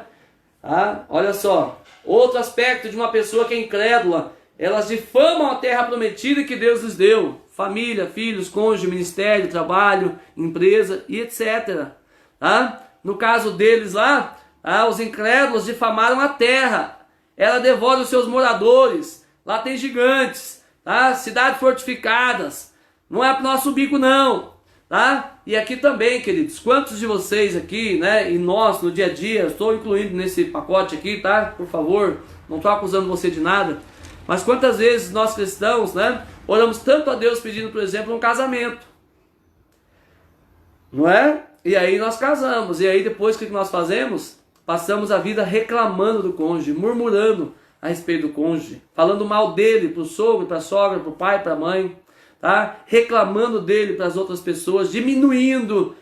Tá? Olha só, outro aspecto de uma pessoa que é incrédula, elas difamam a terra prometida que Deus lhes deu, família, filhos, cônjuge, ministério, trabalho, empresa e etc. Tá? No caso deles lá, os incrédulos difamaram a terra, ela devora os seus moradores, lá tem gigantes, tá? Cidades fortificadas, não é para o nosso bico não, tá? E aqui também, queridos, quantos de vocês aqui, né, e nós no dia a dia, estou incluindo nesse pacote aqui, tá? Por favor, não estou acusando você de nada, mas quantas vezes nós cristãos, né, oramos tanto a Deus pedindo, por exemplo, um casamento, não é? E aí nós casamos, e aí depois o que nós fazemos? Passamos a vida reclamando do cônjuge, murmurando a respeito do cônjuge, falando mal dele para o sogro, para a sogra, para o pai, para a mãe, tá? Reclamando dele para as outras pessoas, diminuindo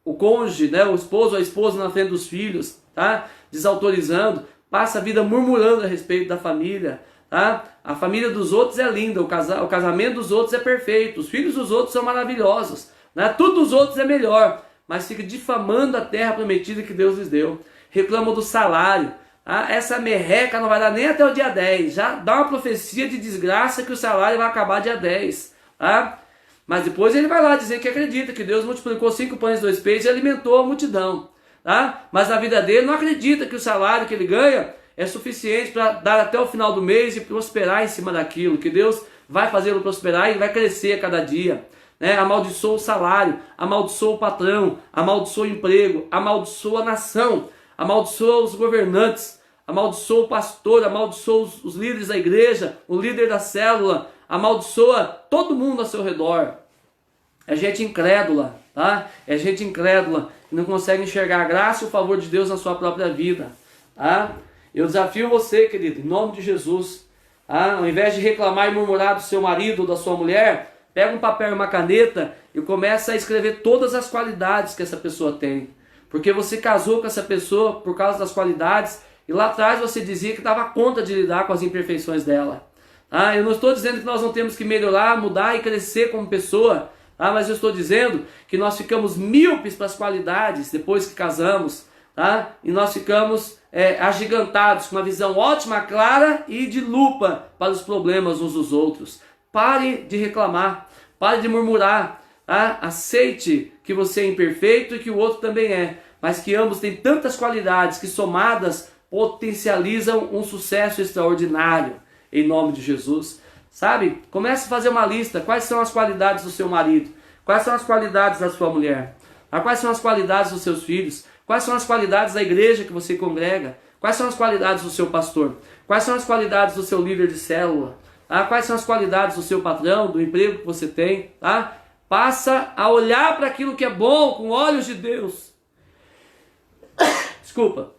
o cônjuge, né? O esposo ou a esposa na frente dos filhos, tá? Desautorizando, passa a vida murmurando a respeito da família, tá? A família dos outros é linda, o casamento dos outros é perfeito, os filhos dos outros são maravilhosos, né? Tudo dos outros é melhor, mas fica difamando a terra prometida que Deus lhes deu, reclamam do salário, tá? Essa merreca não vai dar nem até o dia 10, já dá uma profecia de desgraça que o salário vai acabar dia 10, tá? Mas depois ele vai lá dizer que acredita que Deus multiplicou 5 pães e 2 peixes e alimentou a multidão, tá? Mas na vida dele não acredita que o salário que ele ganha é suficiente para dar até o final do mês e prosperar em cima daquilo, que Deus vai fazê-lo prosperar e vai crescer a cada dia, né? Amaldiçoa o salário, amaldiçoa o patrão, amaldiçoa o emprego, amaldiçoa a nação, amaldiçoa os governantes, amaldiçoa o pastor, amaldiçoa os líderes da igreja, o líder da célula, amaldiçoa todo mundo ao seu redor. É gente incrédula, tá? É gente incrédula que não consegue enxergar a graça e o favor de Deus na sua própria vida, tá? Eu desafio você, querido, em nome de Jesus, tá? Ao invés de reclamar e murmurar do seu marido ou da sua mulher, pega um papel e uma caneta e começa a escrever todas as qualidades que essa pessoa tem. Porque você casou com essa pessoa por causa das qualidades e lá atrás você dizia que dava conta de lidar com as imperfeições dela. Tá? Eu não estou dizendo que nós não temos que melhorar, mudar e crescer como pessoa, tá? Mas eu estou dizendo que nós ficamos míopes para as qualidades depois que casamos, tá? E nós ficamos agigantados com uma visão ótima, clara e de lupa para os problemas uns dos outros. Pare de reclamar, pare de murmurar, tá? Aceite que você é imperfeito e que o outro também é, mas que ambos têm tantas qualidades que somadas potencializam um sucesso extraordinário, em nome de Jesus. Sabe? Comece a fazer uma lista, quais são as qualidades do seu marido, quais são as qualidades da sua mulher, quais são as qualidades dos seus filhos, quais são as qualidades da igreja que você congrega, quais são as qualidades do seu pastor, quais são as qualidades do seu líder de célula, quais são as qualidades do seu patrão, do emprego que você tem, tá? Passa a olhar para aquilo que é bom com olhos de Deus. Desculpa.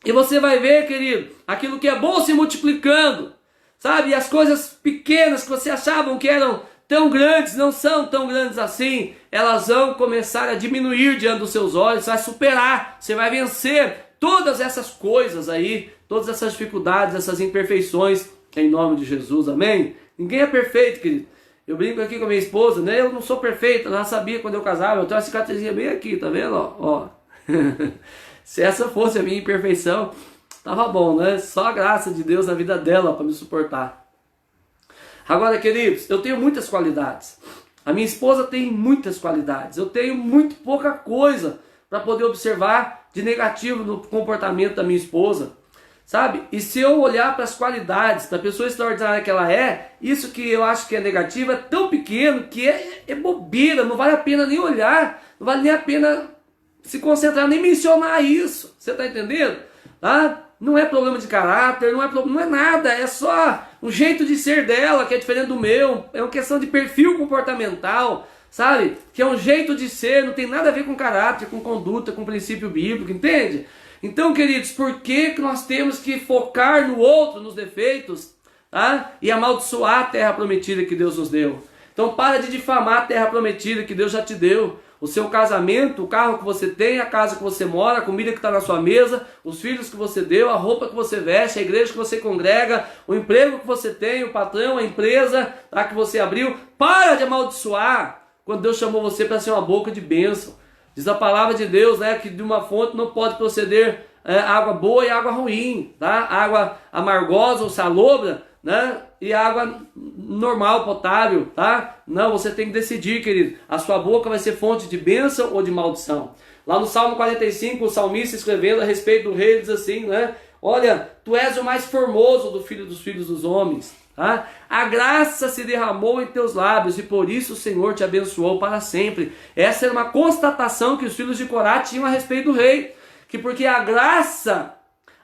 E você vai ver, querido, aquilo que é bom se multiplicando, sabe? E as coisas pequenas que você achavam que eram tão grandes, não são tão grandes assim, elas vão começar a diminuir diante dos seus olhos, você vai superar, você vai vencer todas essas coisas aí, todas essas dificuldades, essas imperfeições, em nome de Jesus, amém? Ninguém é perfeito, querido. Eu brinco aqui com a minha esposa, né? Eu não sou perfeito, ela já sabia quando eu casava, eu tenho uma cicatrizinha bem aqui, tá vendo? Ó. Se essa fosse a minha imperfeição, tava bom, né? Só a graça de Deus na vida dela para me suportar. Agora, queridos, eu tenho muitas qualidades. A minha esposa tem muitas qualidades. Eu tenho muito pouca coisa para poder observar de negativo no comportamento da minha esposa, sabe? E se eu olhar para as qualidades da pessoa extraordinária que ela é, isso que eu acho que é negativo é tão pequeno que é bobeira, não vale a pena nem olhar, não vale nem a pena se concentrar, nem mencionar isso. Você está entendendo? Tá? Não é problema de caráter, não é nada, é só um jeito de ser dela que é diferente do meu, é uma questão de perfil comportamental, sabe? Que é um jeito de ser, não tem nada a ver com caráter, com conduta, com princípio bíblico, entende? Então, queridos, por que nós temos que focar no outro, nos defeitos, tá? E amaldiçoar a terra prometida que Deus nos deu? Então, para de difamar a terra prometida que Deus já te deu. O seu casamento, o carro que você tem, a casa que você mora, a comida que está na sua mesa, os filhos que você deu, a roupa que você veste, a igreja que você congrega, o emprego que você tem, o patrão, a empresa, tá, que você abriu. Para de amaldiçoar quando Deus chamou você para ser uma boca de bênção. Diz a palavra de Deus, né, que de uma fonte não pode proceder água boa e água ruim, tá? Água amargosa ou salobra, né? E água normal, potável, tá? Não, você tem que decidir, querido. A sua boca vai ser fonte de bênção ou de maldição. Lá no Salmo 45, o salmista escrevendo a respeito do rei, ele diz assim, né? Olha, tu és o mais formoso dos filhos dos homens. Tá? A graça se derramou em teus lábios e por isso o Senhor te abençoou para sempre. Essa era uma constatação que os filhos de Corá tinham a respeito do rei. Que porque a graça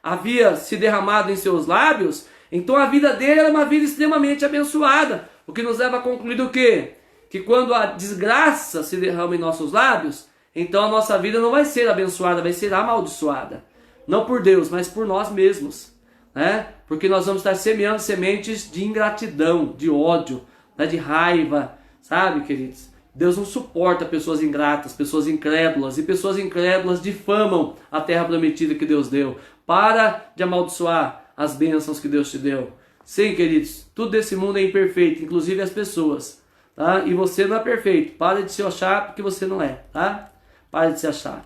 havia se derramado em seus lábios, então a vida dele era uma vida extremamente abençoada. O que nos leva a concluir o quê? Que quando a desgraça se derrama em nossos lábios, então a nossa vida não vai ser abençoada, vai ser amaldiçoada. Não por Deus, mas por nós mesmos, né? Porque nós vamos estar semeando sementes de ingratidão, de ódio, né? De raiva, sabe, queridos? Deus não suporta pessoas ingratas, pessoas incrédulas, e pessoas incrédulas difamam a terra prometida que Deus deu. Para de amaldiçoar as bênçãos que Deus te deu. Sim, queridos, tudo desse mundo é imperfeito, inclusive as pessoas, tá? E você não é perfeito. Para de se achar porque você não é, tá? Para de se achar.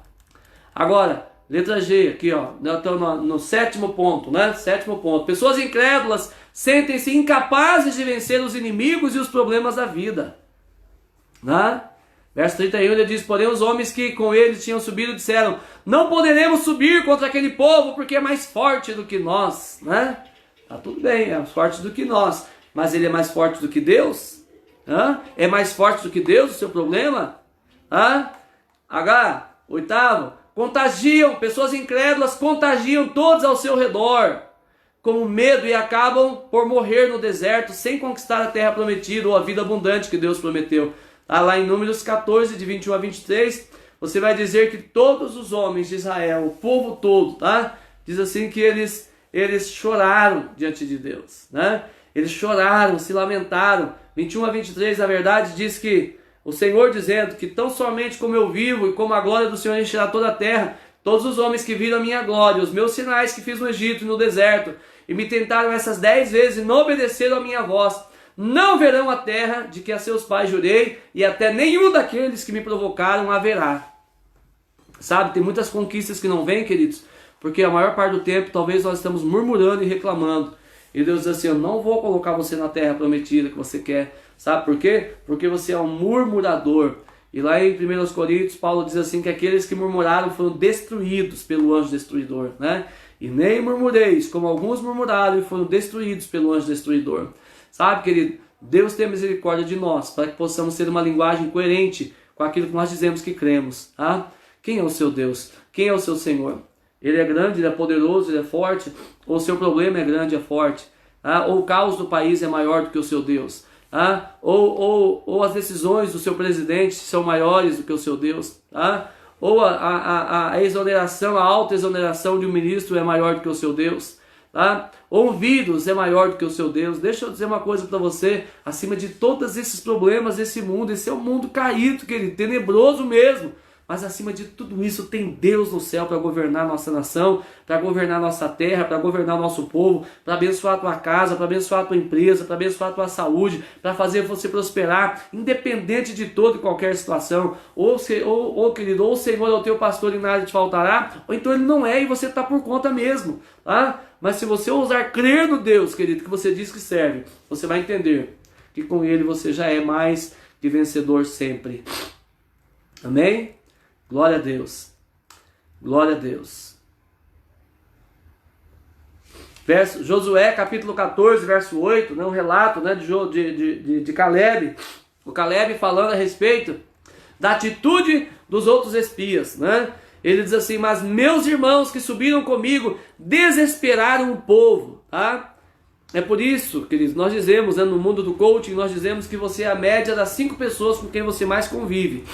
Agora, letra G, aqui ó, no sétimo ponto, né? Sétimo ponto. Pessoas incrédulas sentem-se incapazes de vencer os inimigos e os problemas da vida. Né? Verso 31, ele diz, porém os homens que com ele tinham subido disseram, não poderemos subir contra aquele povo porque é mais forte do que nós. Né? Tá tudo bem, é mais forte do que nós, mas ele é mais forte do que Deus? É mais forte do que Deus o seu problema? H, oitavo, contagiam, pessoas incrédulas contagiam todos ao seu redor, com medo e acabam por morrer no deserto, sem conquistar a terra prometida ou a vida abundante que Deus prometeu. Tá lá em Números 14, de 21 a 23, você vai dizer que todos os homens de Israel, o povo todo, tá? Diz assim que eles choraram diante de Deus, né? Eles choraram, se lamentaram. 21 a 23, na verdade, diz que o Senhor dizendo que tão somente como eu vivo e como a glória do Senhor encherá toda a terra, todos os homens que viram a minha glória, os meus sinais que fiz no Egito e no deserto, e me tentaram essas 10 vezes e não obedeceram a minha voz, não verão a terra de que a seus pais jurei, e até nenhum daqueles que me provocaram haverá. Sabe, tem muitas conquistas que não vêm, queridos, porque a maior parte do tempo talvez nós estamos murmurando e reclamando. E Deus diz assim, eu não vou colocar você na terra prometida que você quer. Sabe por quê? Porque você é um murmurador. E lá em 1 Coríntios, Paulo diz assim que aqueles que murmuraram foram destruídos pelo anjo destruidor, né? E nem murmureis, como alguns murmuraram e foram destruídos pelo anjo destruidor. Sabe, querido? Deus tem misericórdia de nós, para que possamos ter uma linguagem coerente com aquilo que nós dizemos que cremos, tá? Quem é o seu Deus? Quem é o seu Senhor? Ele é grande, ele é poderoso, ele é forte? Ou o seu problema é grande, é forte? Tá? Ou o caos do país é maior do que o seu Deus? Tá? Ou as decisões do seu presidente são maiores do que o seu Deus? Tá? Ou a exoneração, a alta exoneração de um ministro é maior do que o seu Deus? Tá? Ou um vírus é maior do que o seu Deus? Deixa eu dizer uma coisa para você, acima de todos esses problemas desse mundo, esse é um mundo caído, querido, tenebroso mesmo, mas acima de tudo isso tem Deus no céu para governar nossa nação, para governar nossa terra, para governar nosso povo, para abençoar a tua casa, para abençoar a tua empresa, para abençoar a tua saúde, para fazer você prosperar, independente de toda e qualquer situação. Querido, ou o Senhor é o teu pastor e nada te faltará, ou então ele não é e você está por conta mesmo, tá? Mas se você ousar crer no Deus, querido, que você diz que serve, você vai entender que com ele você já é mais que vencedor sempre. Amém? Glória a Deus. Glória a Deus. Josué capítulo 14, verso 8, né, um relato, né, de Caleb. O Caleb falando a respeito da atitude dos outros espias, né? Ele diz assim, mas meus irmãos que subiram comigo desesperaram o povo, tá? É por isso, queridos, nós dizemos, né, no mundo do coaching, nós dizemos que você é a média das 5 pessoas com quem você mais convive.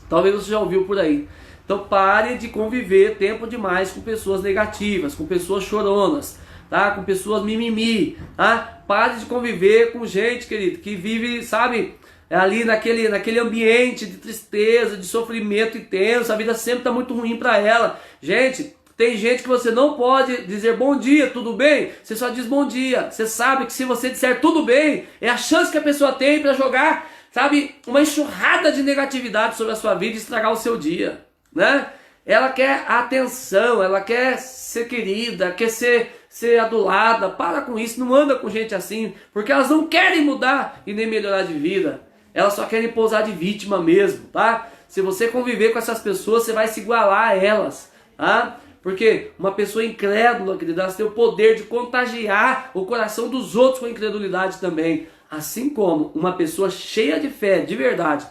Talvez você já ouviu por aí. Então pare de conviver tempo demais com pessoas negativas, com pessoas choronas, tá? Com pessoas mimimi, tá? Pare de conviver com gente, querido, que vive, sabe, ali naquele ambiente de tristeza, de sofrimento intenso. A vida sempre está muito ruim para ela. Gente, tem gente que você não pode dizer bom dia, tudo bem? Você só diz bom dia. Você sabe que se você disser tudo bem, é a chance que a pessoa tem para jogar, sabe, uma enxurrada de negatividade sobre a sua vida e estragar o seu dia, né? ela quer atenção, ela quer ser querida, quer ser adulada. Para com isso, não anda com gente assim, porque elas não querem mudar e nem melhorar de vida. Elas só querem pousar de vítima mesmo, tá? Se você conviver com essas pessoas, você vai se igualar a elas, tá? Porque uma pessoa incrédula, querida, ela tem o poder de contagiar o coração dos outros com incredulidade também. Assim como uma pessoa cheia de fé, de verdade,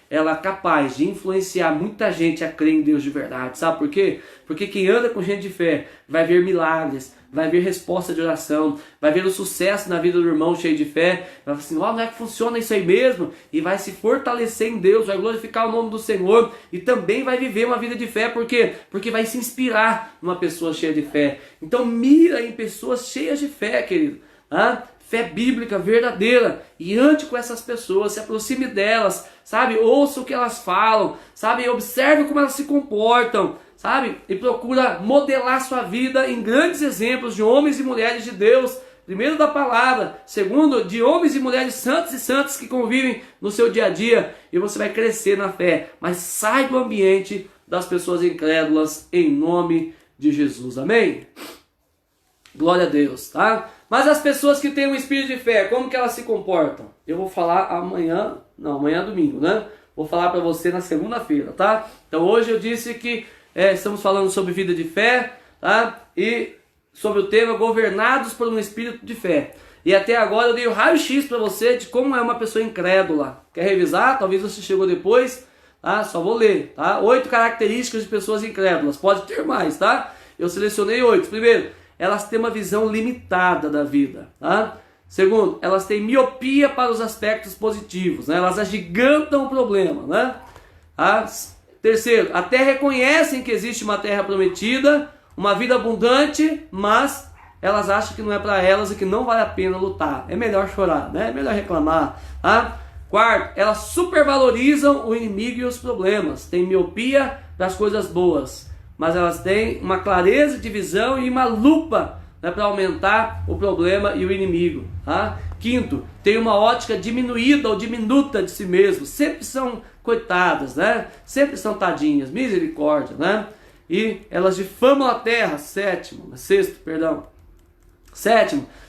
ela é capaz de influenciar muita gente a crer em Deus de verdade. Sabe por quê? Porque quem anda com gente de fé vai ver milagres, vai ver resposta de oração, vai ver o sucesso na vida do irmão cheio de fé, vai falar assim, não é que funciona isso aí mesmo? E vai se fortalecer em Deus, vai glorificar o nome do Senhor e também vai viver uma vida de fé. Por quê? Porque vai se inspirar numa pessoa cheia de fé. Então mira em pessoas cheias de fé, querido. Fé bíblica verdadeira, e ande com essas pessoas, se aproxime delas, sabe? Ouça o que elas falam, sabe? Observe como elas se comportam, sabe? E procura modelar sua vida em grandes exemplos de homens e mulheres de Deus, primeiro da palavra, segundo de homens e mulheres santos e santas que convivem no seu dia a dia, e você vai crescer na fé. Mas sai do ambiente das pessoas incrédulas em nome de Jesus, amém? Glória a Deus, tá? Mas as pessoas que têm um espírito de fé, como que elas se comportam? Eu vou falar amanhã é domingo, né? Vou falar para você na segunda-feira, tá? Então hoje eu disse que estamos falando sobre vida de fé, tá? E sobre o tema governados por um espírito de fé. E até agora eu dei o raio-x para você de como é uma pessoa incrédula. Quer revisar? Talvez você chegou depois, tá? Só vou ler, tá? 8 características de pessoas incrédulas. Pode ter mais, tá? Eu selecionei 8. Primeiro, elas têm uma visão limitada da vida, tá? Segundo, elas têm miopia para os aspectos positivos, né? Elas agigantam o problema, né? Terceiro, até reconhecem que existe uma terra prometida, uma vida abundante, mas elas acham que não é para elas e que não vale a pena lutar. É melhor chorar, né? É melhor reclamar, tá? Quarto, elas supervalorizam o inimigo e os problemas. Tem miopia para as coisas boas, mas elas têm uma clareza de visão e uma lupa, né, para aumentar o problema e o inimigo, tá? Quinto, tem uma ótica diminuída ou diminuta de si mesmo. Sempre são coitadas, né? Sempre são tadinhas, misericórdia, né? E elas difamam a terra. Sexto,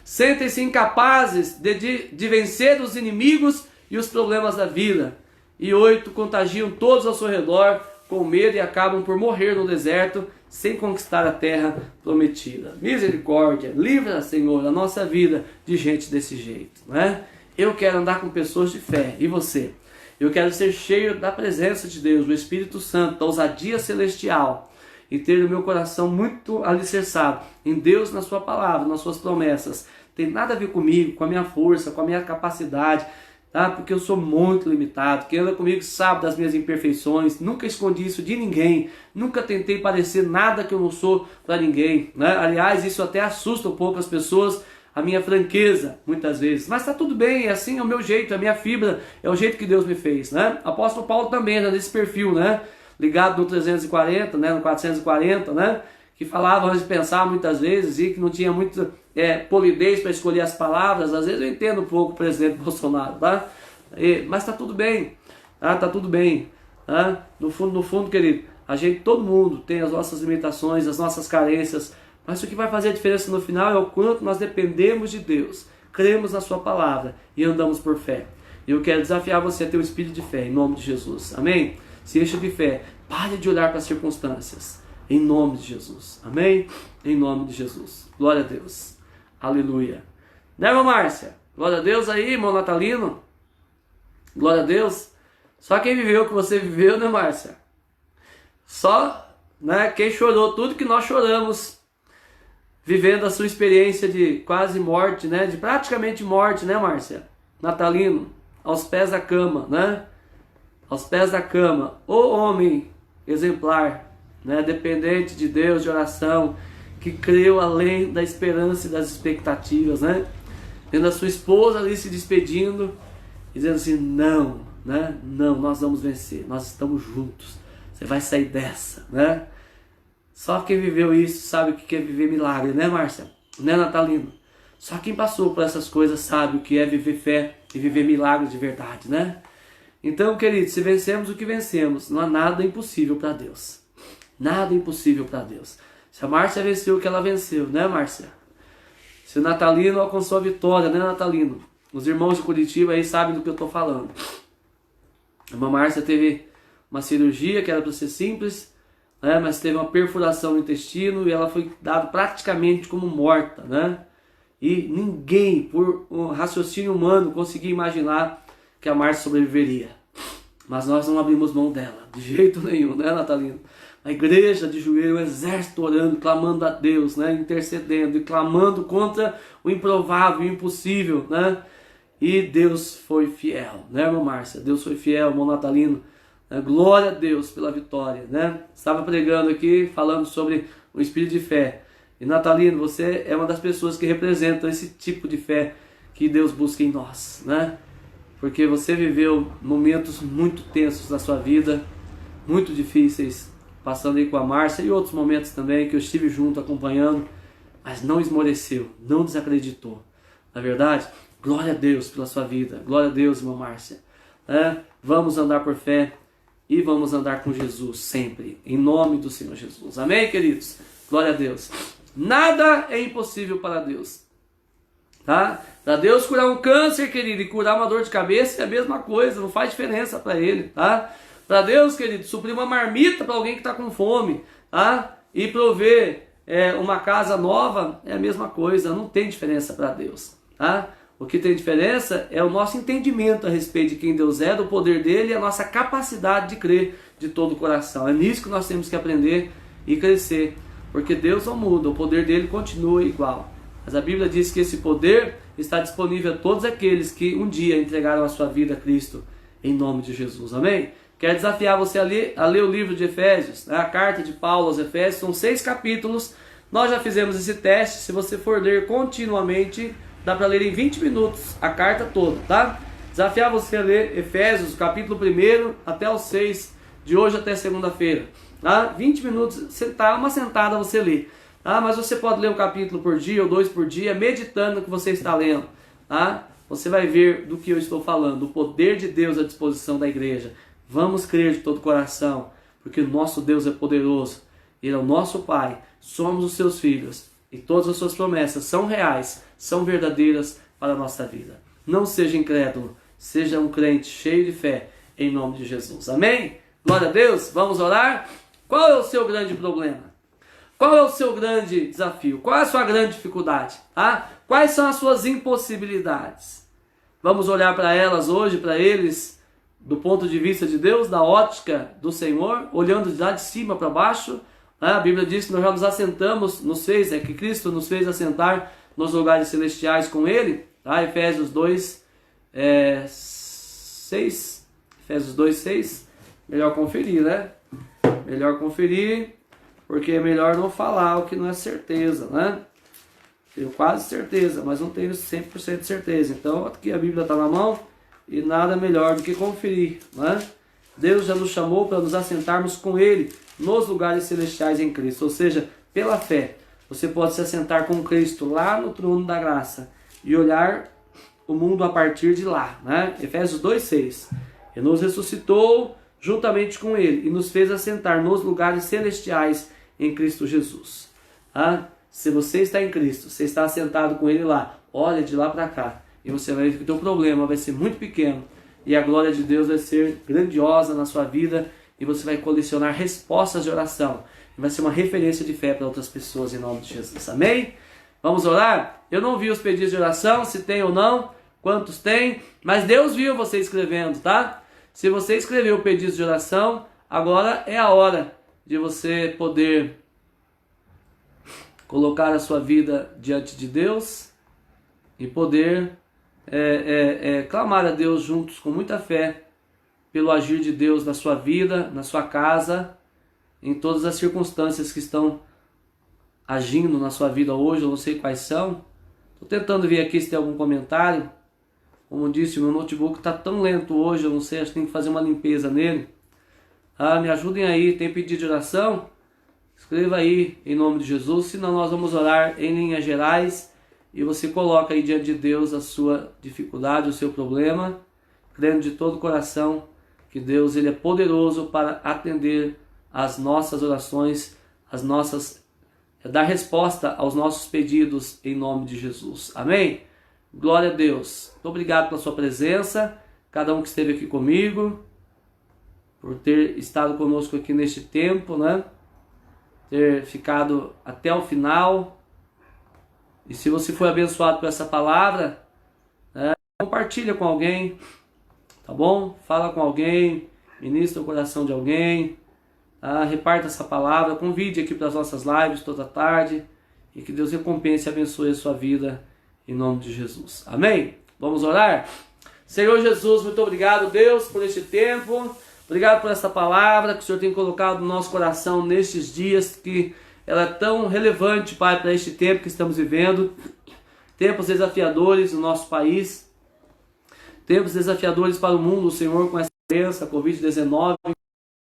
sentem-se incapazes de vencer os inimigos e os problemas da vida. E 8, contagiam todos ao seu redor com medo e acabam por morrer no deserto sem conquistar a terra prometida. Misericórdia, livra, Senhor, a nossa vida de gente desse jeito, né? Eu quero andar com pessoas de fé, e você? Eu quero ser cheio da presença de Deus, do Espírito Santo, da ousadia celestial, e ter o meu coração muito alicerçado em Deus, na sua palavra, nas suas promessas. Tem nada a ver comigo, com a minha força, com a minha capacidade, tá? Porque eu sou muito limitado. Quem anda comigo sabe das minhas imperfeições. Nunca escondi isso de ninguém. Nunca tentei parecer nada que eu não sou para ninguém, né? Aliás, isso até assusta um pouco as pessoas, a minha franqueza, muitas vezes. Mas está tudo bem, é assim, é o meu jeito, é a minha fibra, é o jeito que Deus me fez, né? Apóstolo Paulo também era desse perfil, né? Ligado no 340, né? No 440, né? Que falava antes de pensar muitas vezes e que não tinha muita polidez para escolher as palavras. Às vezes eu entendo um pouco o presidente Bolsonaro, tá? Mas está tudo bem, tá? Tá tudo bem, tá? No fundo, querido, todo mundo tem as nossas limitações, as nossas carências, mas o que vai fazer a diferença no final é o quanto nós dependemos de Deus, cremos na sua palavra e andamos por fé. Eu quero desafiar você a ter um espírito de fé, em nome de Jesus, amém? Se encha de fé, pare de olhar para as circunstâncias, em nome de Jesus, amém? Em nome de Jesus, glória a Deus, aleluia. Né, irmã Márcia? Glória a Deus aí, irmão Natalino, glória a Deus. Só quem viveu o que você viveu, né, Márcia? Só, né, quem chorou tudo que nós choramos, vivendo a sua experiência de quase morte, né, de praticamente morte, né, Márcia? Natalino, aos pés da cama, né? Aos pés da cama, o homem exemplar, né, dependente de Deus, de oração, que creu além da esperança e das expectativas, né? Vendo a sua esposa ali se despedindo, dizendo assim, não, né? Não, nós vamos vencer, nós estamos juntos, você vai sair dessa, né? Só quem viveu isso sabe o que é viver milagre, né, Márcia? Né, Natalino? Só quem passou por essas coisas sabe o que é viver fé e viver milagre de verdade, né? Então, queridos, se vencemos o que vencemos, não há nada impossível para Deus. Nada é impossível para Deus. Se a Márcia venceu o que ela venceu, né, Márcia? Se o Natalino alcançou a vitória, né, Natalino? Os irmãos de Curitiba aí sabem do que eu estou falando. A irmã Márcia teve uma cirurgia que era para ser simples, né, mas teve uma perfuração no intestino e ela foi dada praticamente como morta, né? E ninguém, por um raciocínio humano, conseguia imaginar que a Márcia sobreviveria. Mas nós não abrimos mão dela, de jeito nenhum, né, Natalino? A igreja de joelho, o exército orando, clamando a Deus, né, intercedendo e clamando contra o improvável, o impossível, né? E Deus foi fiel, né, irmã Márcia? Deus foi fiel, irmão Natalino. Glória a Deus pela vitória, né? Estava pregando aqui, falando sobre o espírito de fé. E Natalino, você é uma das pessoas que representam esse tipo de fé que Deus busca em nós, né? Porque você viveu momentos muito tensos na sua vida, muito difíceis, passando aí com a Márcia e outros momentos também que eu estive junto acompanhando, mas não esmoreceu, não desacreditou. Na verdade, glória a Deus pela sua vida, glória a Deus, irmã Márcia. Vamos andar por fé e vamos andar com Jesus sempre, em nome do Senhor Jesus. Amém, queridos? Glória a Deus. Nada é impossível para Deus. Tá? Para Deus curar um câncer, querido, e curar uma dor de cabeça é a mesma coisa, não faz diferença para Ele, tá? Para Deus, querido, suprir uma marmita para alguém que está com fome, tá? E prover uma casa nova é a mesma coisa, não tem diferença para Deus, tá? O que tem diferença é o nosso entendimento a respeito de quem Deus é, do poder dele e a nossa capacidade de crer de todo o coração. É nisso que nós temos que aprender e crescer, porque Deus não muda, o poder dele continua igual. Mas a Bíblia diz que esse poder está disponível a todos aqueles que um dia entregaram a sua vida a Cristo, em nome de Jesus. Amém? Quero desafiar você a ler o livro de Efésios, né? A carta de Paulo aos Efésios, são 6 capítulos. Nós já fizemos esse teste, se você for ler continuamente, dá para ler em 20 minutos a carta toda, tá? Desafiar você a ler Efésios, capítulo 1 até o 6, de hoje até segunda-feira. Tá? 20 minutos, uma sentada você lê. Tá? Mas você pode ler um capítulo por dia ou 2 por dia, meditando no que você está lendo. Tá? Você vai ver do que eu estou falando, o poder de Deus à disposição da igreja. Vamos crer de todo o coração, porque o nosso Deus é poderoso. Ele é o nosso Pai, somos os seus filhos. E todas as suas promessas são reais, são verdadeiras para a nossa vida. Não seja incrédulo, seja um crente cheio de fé, em nome de Jesus. Amém? Glória a Deus, vamos orar? Qual é o seu grande problema? Qual é o seu grande desafio? Qual é a sua grande dificuldade? Tá? Quais são as suas impossibilidades? Vamos olhar para elas hoje, para eles, do ponto de vista de Deus, da ótica do Senhor, olhando lá de cima para baixo. A Bíblia diz que nós já nos assentamos, que Cristo nos fez assentar nos lugares celestiais com Ele. Tá? Efésios 2, 6. Efésios 2, 6. Melhor conferir, né? Melhor conferir, porque é melhor não falar o que não é certeza, né? Tenho quase certeza, mas não tenho 100% de certeza. Então, aqui a Bíblia está na mão e nada melhor do que conferir, né? Deus já nos chamou para nos assentarmos com Ele nos lugares celestiais em Cristo. Ou seja, pela fé, você pode se assentar com Cristo lá no trono da graça e olhar o mundo a partir de lá, né? Efésios 2,6. E nos ressuscitou juntamente com Ele e nos fez assentar nos lugares celestiais em Cristo Jesus. Tá? Se você está em Cristo, você está assentado com Ele lá, olha de lá para cá e você vai ver que o teu problema vai ser muito pequeno e a glória de Deus vai ser grandiosa na sua vida e você vai colecionar respostas de oração e vai ser uma referência de fé para outras pessoas em nome de Jesus. Amém? Vamos orar? Eu não vi os pedidos de oração, se tem ou não, quantos tem, mas Deus viu você escrevendo, tá? Se você escreveu o pedido de oração, agora é a hora de você poder colocar a sua vida diante de Deus e poder clamar a Deus juntos com muita fé pelo agir de Deus na sua vida, na sua casa, em todas as circunstâncias que estão agindo na sua vida hoje, eu não sei quais são. Estou tentando ver aqui se tem algum comentário. Como disse, o meu notebook está tão lento hoje, eu não sei, acho que tem que fazer uma limpeza nele. Me ajudem aí, tem pedido de oração? Escreva aí em nome de Jesus, senão nós vamos orar em linhas gerais e você coloca aí diante de Deus a sua dificuldade, o seu problema, crendo de todo o coração que Deus ele é poderoso para atender as nossas orações, dar resposta aos nossos pedidos em nome de Jesus. Amém? Glória a Deus. Muito obrigado pela sua presença, cada um que esteve aqui comigo, por ter estado conosco aqui neste tempo, né? Ter ficado até o final. E se você foi abençoado por essa palavra, compartilha com alguém, tá bom? Fala com alguém, ministra o coração de alguém, tá? Reparta essa palavra, convide aqui para as nossas lives toda tarde, e que Deus recompense e abençoe a sua vida, em nome de Jesus. Amém? Vamos orar? Senhor Jesus, muito obrigado, Deus, por este tempo. Obrigado por essa palavra que o Senhor tem colocado no nosso coração nestes dias, que ela é tão relevante, Pai, para este tempo que estamos vivendo. Tempos desafiadores no nosso país. Tempos desafiadores para o mundo, Senhor, com essa doença, Covid-19.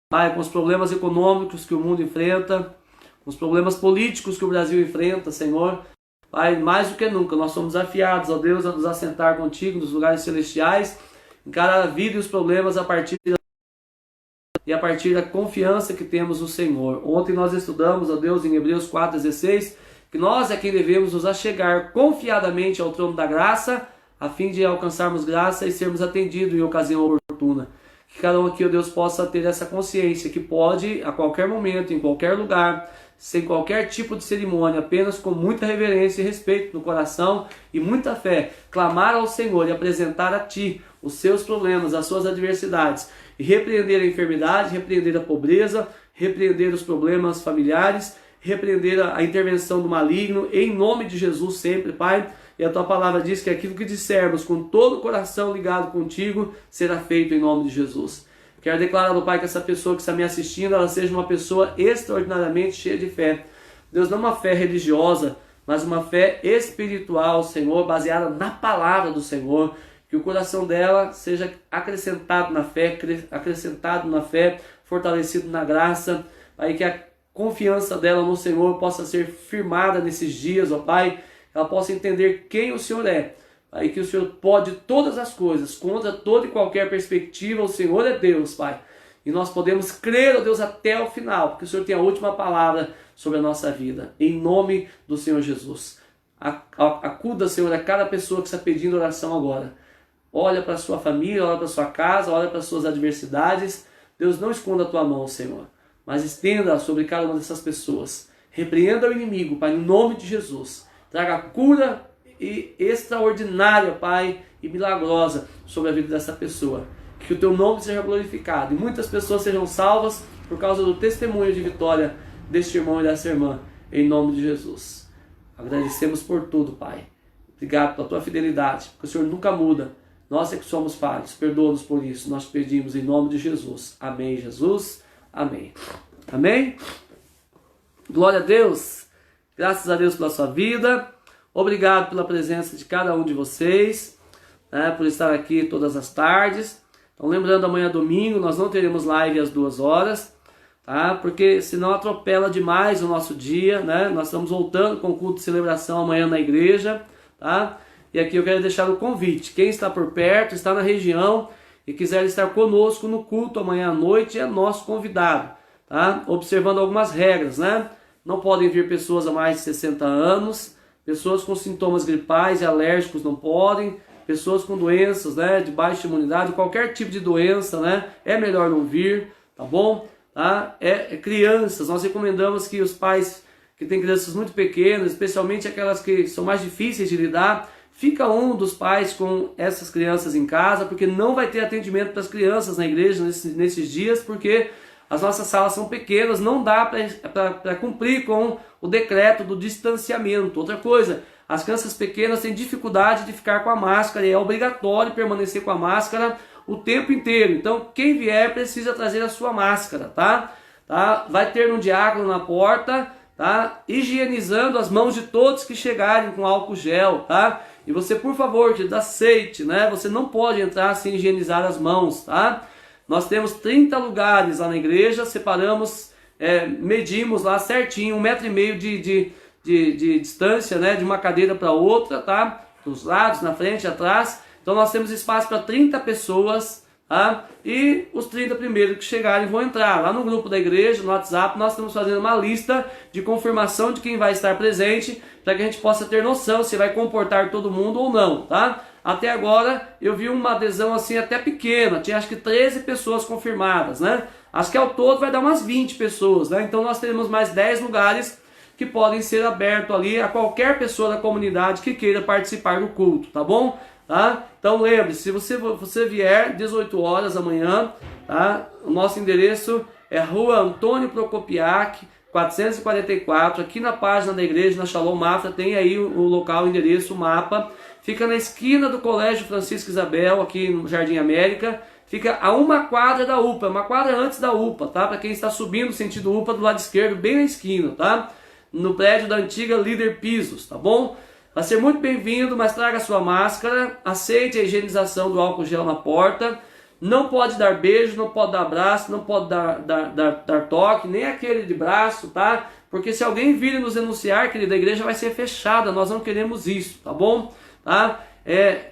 Pai, com os problemas econômicos que o mundo enfrenta, com os problemas políticos que o Brasil enfrenta, Senhor. Pai, mais do que nunca, nós somos desafiados, ó Deus, a nos assentar contigo nos lugares celestiais, encarar a vida e os problemas a partir da confiança que temos no Senhor. Ontem nós estudamos, ó Deus, em Hebreus 4,16, que nós é quem devemos nos achegar confiadamente ao trono da graça, a fim de alcançarmos graça e sermos atendidos em ocasião oportuna. Que cada um aqui, ó Deus, possa ter essa consciência que pode, a qualquer momento, em qualquer lugar, sem qualquer tipo de cerimônia, apenas com muita reverência e respeito no coração e muita fé, clamar ao Senhor e apresentar a Ti os seus problemas, as suas adversidades, e repreender a enfermidade, repreender a pobreza, repreender os problemas familiares, repreender a intervenção do maligno, em nome de Jesus sempre, Pai. E a Tua palavra diz que aquilo que dissermos com todo o coração ligado contigo, será feito em nome de Jesus. Quero declarar, meu Pai, que essa pessoa que está me assistindo, ela seja uma pessoa extraordinariamente cheia de fé. Deus, não uma fé religiosa, mas uma fé espiritual, Senhor, baseada na palavra do Senhor. Que o coração dela seja acrescentado na fé, fortalecido na graça, Pai, que a confiança dela no Senhor possa ser firmada nesses dias, ó Pai, ela possa entender quem o Senhor é, Pai, que o Senhor pode todas as coisas, contra toda e qualquer perspectiva, o Senhor é Deus, Pai, e nós podemos crer, ó Deus, até o final, porque o Senhor tem a última palavra sobre a nossa vida, em nome do Senhor Jesus. Acuda, Senhor, a cada pessoa que está pedindo oração agora. Olha para a sua família, olha para a sua casa, olha para as suas adversidades. Deus, não esconda a Tua mão, Senhor, mas estenda sobre cada uma dessas pessoas. Repreenda o inimigo, Pai, no nome de Jesus. Traga cura extraordinária, Pai, e milagrosa sobre a vida dessa pessoa. Que o Teu nome seja glorificado e muitas pessoas sejam salvas por causa do testemunho de vitória deste irmão e dessa irmã, em nome de Jesus. Agradecemos por tudo, Pai. Obrigado pela Tua fidelidade, porque o Senhor nunca muda. Nós é que somos falhos, perdoa-nos por isso. Nós pedimos em nome de Jesus. Amém, Jesus. Amém. Amém? Glória a Deus. Graças a Deus pela sua vida. Obrigado pela presença de cada um de vocês, né, por estar aqui todas as tardes. Então, lembrando, amanhã domingo nós não teremos live às 2 horas, tá? Porque senão atropela demais o nosso dia, né? Nós estamos voltando com o culto de celebração amanhã na igreja, tá? E aqui eu quero deixar o convite. Quem está por perto, está na região e quiser estar conosco no culto amanhã à noite, é nosso convidado, tá? Observando algumas regras, né? Não podem vir pessoas a mais de 60 anos, pessoas com sintomas gripais e alérgicos não podem, pessoas com doenças, né, de baixa imunidade, qualquer tipo de doença, né, é melhor não vir, tá bom? Tá? Crianças, nós recomendamos que os pais que têm crianças muito pequenas, especialmente aquelas que são mais difíceis de lidar, fica um dos pais com essas crianças em casa, porque não vai ter atendimento para as crianças na igreja nesses dias, porque as nossas salas são pequenas, não dá para cumprir com o decreto do distanciamento. Outra coisa, as crianças pequenas têm dificuldade de ficar com a máscara e é obrigatório permanecer com a máscara o tempo inteiro. Então, quem vier precisa trazer a sua máscara, tá? Vai ter um diácono na porta, tá? Higienizando as mãos de todos que chegarem com álcool gel, tá? E você, por favor, aceite, né? Você não pode entrar sem higienizar as mãos, tá? Nós temos 30 lugares lá na igreja, separamos, medimos lá certinho, 1,5 metro de distância, né? De uma cadeira para outra, tá? Dos lados, na frente, atrás. Então nós temos espaço para 30 pessoas, Tá? E os 30 primeiros que chegarem vão entrar lá no grupo da igreja, no WhatsApp. Nós estamos fazendo uma lista de confirmação de quem vai estar presente, para que a gente possa ter noção se vai comportar todo mundo ou não, tá? Até agora eu vi uma adesão assim até pequena, tinha acho que 13 pessoas confirmadas, né? Acho que ao todo vai dar umas 20 pessoas, né? Então nós teremos mais 10 lugares que podem ser abertos ali a qualquer pessoa da comunidade que queira participar do culto, tá bom? Tá? Então lembre-se, se você vier 18 horas amanhã, tá? O nosso endereço é Rua Antônio Procopiac, 444, aqui na página da igreja, na Shalom Mafra, tem aí o local, o endereço, o mapa. Fica na esquina do Colégio Francisco Isabel, aqui no Jardim América. Fica a uma quadra da UPA, uma quadra antes da UPA, tá? Para quem está subindo sentido UPA, do lado esquerdo, bem na esquina, tá? No prédio da antiga Líder Pisos, tá bom? Vai ser muito bem-vindo, mas traga sua máscara, aceite a higienização do álcool gel na porta, não pode dar beijo, não pode dar abraço, não pode dar toque, nem aquele de braço, tá? Porque se alguém vir e nos denunciar, querida, a igreja vai ser fechada, nós não queremos isso, tá bom? Tá?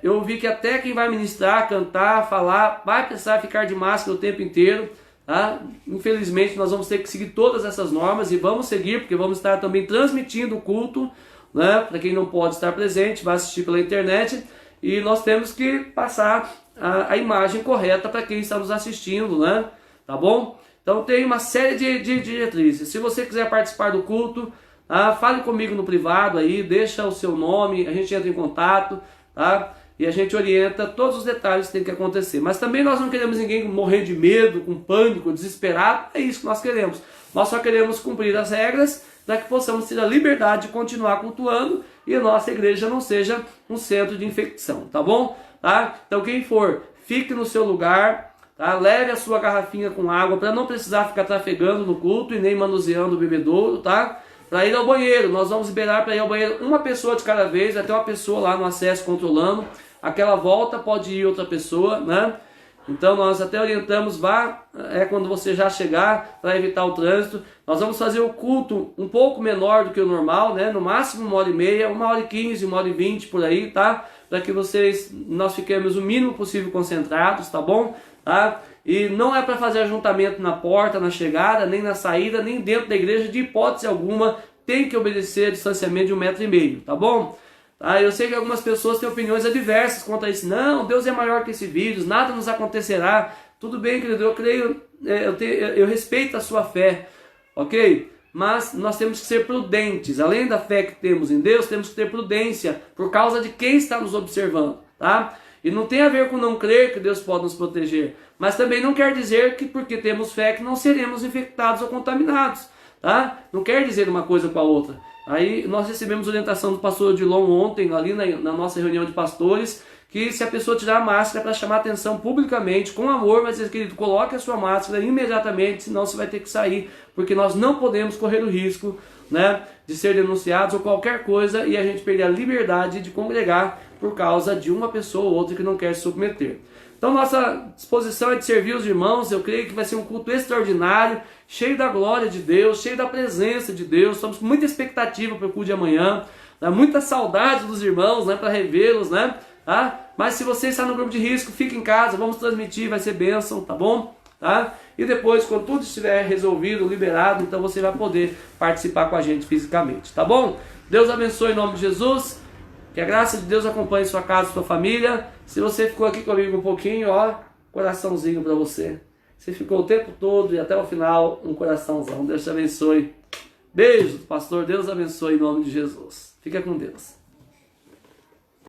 Eu vi que até quem vai ministrar, cantar, falar, vai precisar ficar de máscara o tempo inteiro, tá? Infelizmente nós vamos ter que seguir todas essas normas e vamos seguir, porque vamos estar também transmitindo o culto, né? Para quem não pode estar presente, vai assistir pela internet, e nós temos que passar a imagem correta para quem está nos assistindo, né? Tá bom? Então tem uma série de diretrizes. Se você quiser participar do culto, fale comigo no privado aí, deixa o seu nome, a gente entra em contato, tá? E a gente orienta todos os detalhes que tem que acontecer. Mas também nós não queremos ninguém morrer de medo, com pânico, desesperado. É isso que nós queremos. Nós só queremos cumprir as regras para que possamos ter a liberdade de continuar cultuando e a nossa igreja não seja um centro de infecção, tá bom? Tá? Então quem for, fique no seu lugar, tá? Leve a sua garrafinha com água para não precisar ficar trafegando no culto e nem manuseando o bebedouro, tá? Para ir ao banheiro, nós vamos liberar para ir ao banheiro uma pessoa de cada vez, vai ter uma pessoa lá no acesso controlando. Aquela volta pode ir outra pessoa, né? Então nós até orientamos, vá quando você já chegar, para evitar o trânsito. Nós vamos fazer o culto um pouco menor do que o normal, né? No máximo 1h30, 1h15, 1h20 por aí, tá? Para que nós fiquemos o mínimo possível concentrados, tá bom? Tá? E não é para fazer ajuntamento na porta, na chegada, nem na saída, nem dentro da igreja, de hipótese alguma. Tem que obedecer a distanciamento de 1,5 m, tá bom? Tá? Eu sei que algumas pessoas têm opiniões adversas quanto a isso. Não, Deus é maior que esse vírus, nada nos acontecerá. Tudo bem, querido, eu creio, eu respeito a sua fé, ok? Mas nós temos que ser prudentes. Além da fé que temos em Deus, temos que ter prudência por causa de quem está nos observando, tá? E não tem a ver com não crer que Deus pode nos proteger. Mas também não quer dizer que porque temos fé que não seremos infectados ou contaminados, tá? Não quer dizer uma coisa com a outra. Aí nós recebemos orientação do pastor Odilon ontem, ali na nossa reunião de pastores, que se a pessoa tirar a máscara para chamar atenção publicamente, com amor, mas querido, coloque a sua máscara imediatamente, senão você vai ter que sair, porque nós não podemos correr o risco, né, de ser denunciados ou qualquer coisa e a gente perder a liberdade de congregar por causa de uma pessoa ou outra que não quer se submeter. Então nossa disposição é de servir os irmãos. Eu creio que vai ser um culto extraordinário, cheio da glória de Deus, cheio da presença de Deus. Estamos com muita expectativa para o culto de amanhã, né? Muita saudade dos irmãos, né, para revê-los, né? Tá? Mas se você está no grupo de risco, fique em casa, vamos transmitir, vai ser bênção, tá bom? Tá? E depois, quando tudo estiver resolvido, liberado, então você vai poder participar com a gente fisicamente, tá bom? Deus abençoe em nome de Jesus. Que a graça de Deus acompanhe sua casa, sua família. Se você ficou aqui comigo um pouquinho, ó, coraçãozinho para você. Você ficou o tempo todo e até o final, um coraçãozão. Deus te abençoe. Beijo, pastor. Deus abençoe em nome de Jesus. Fica com Deus.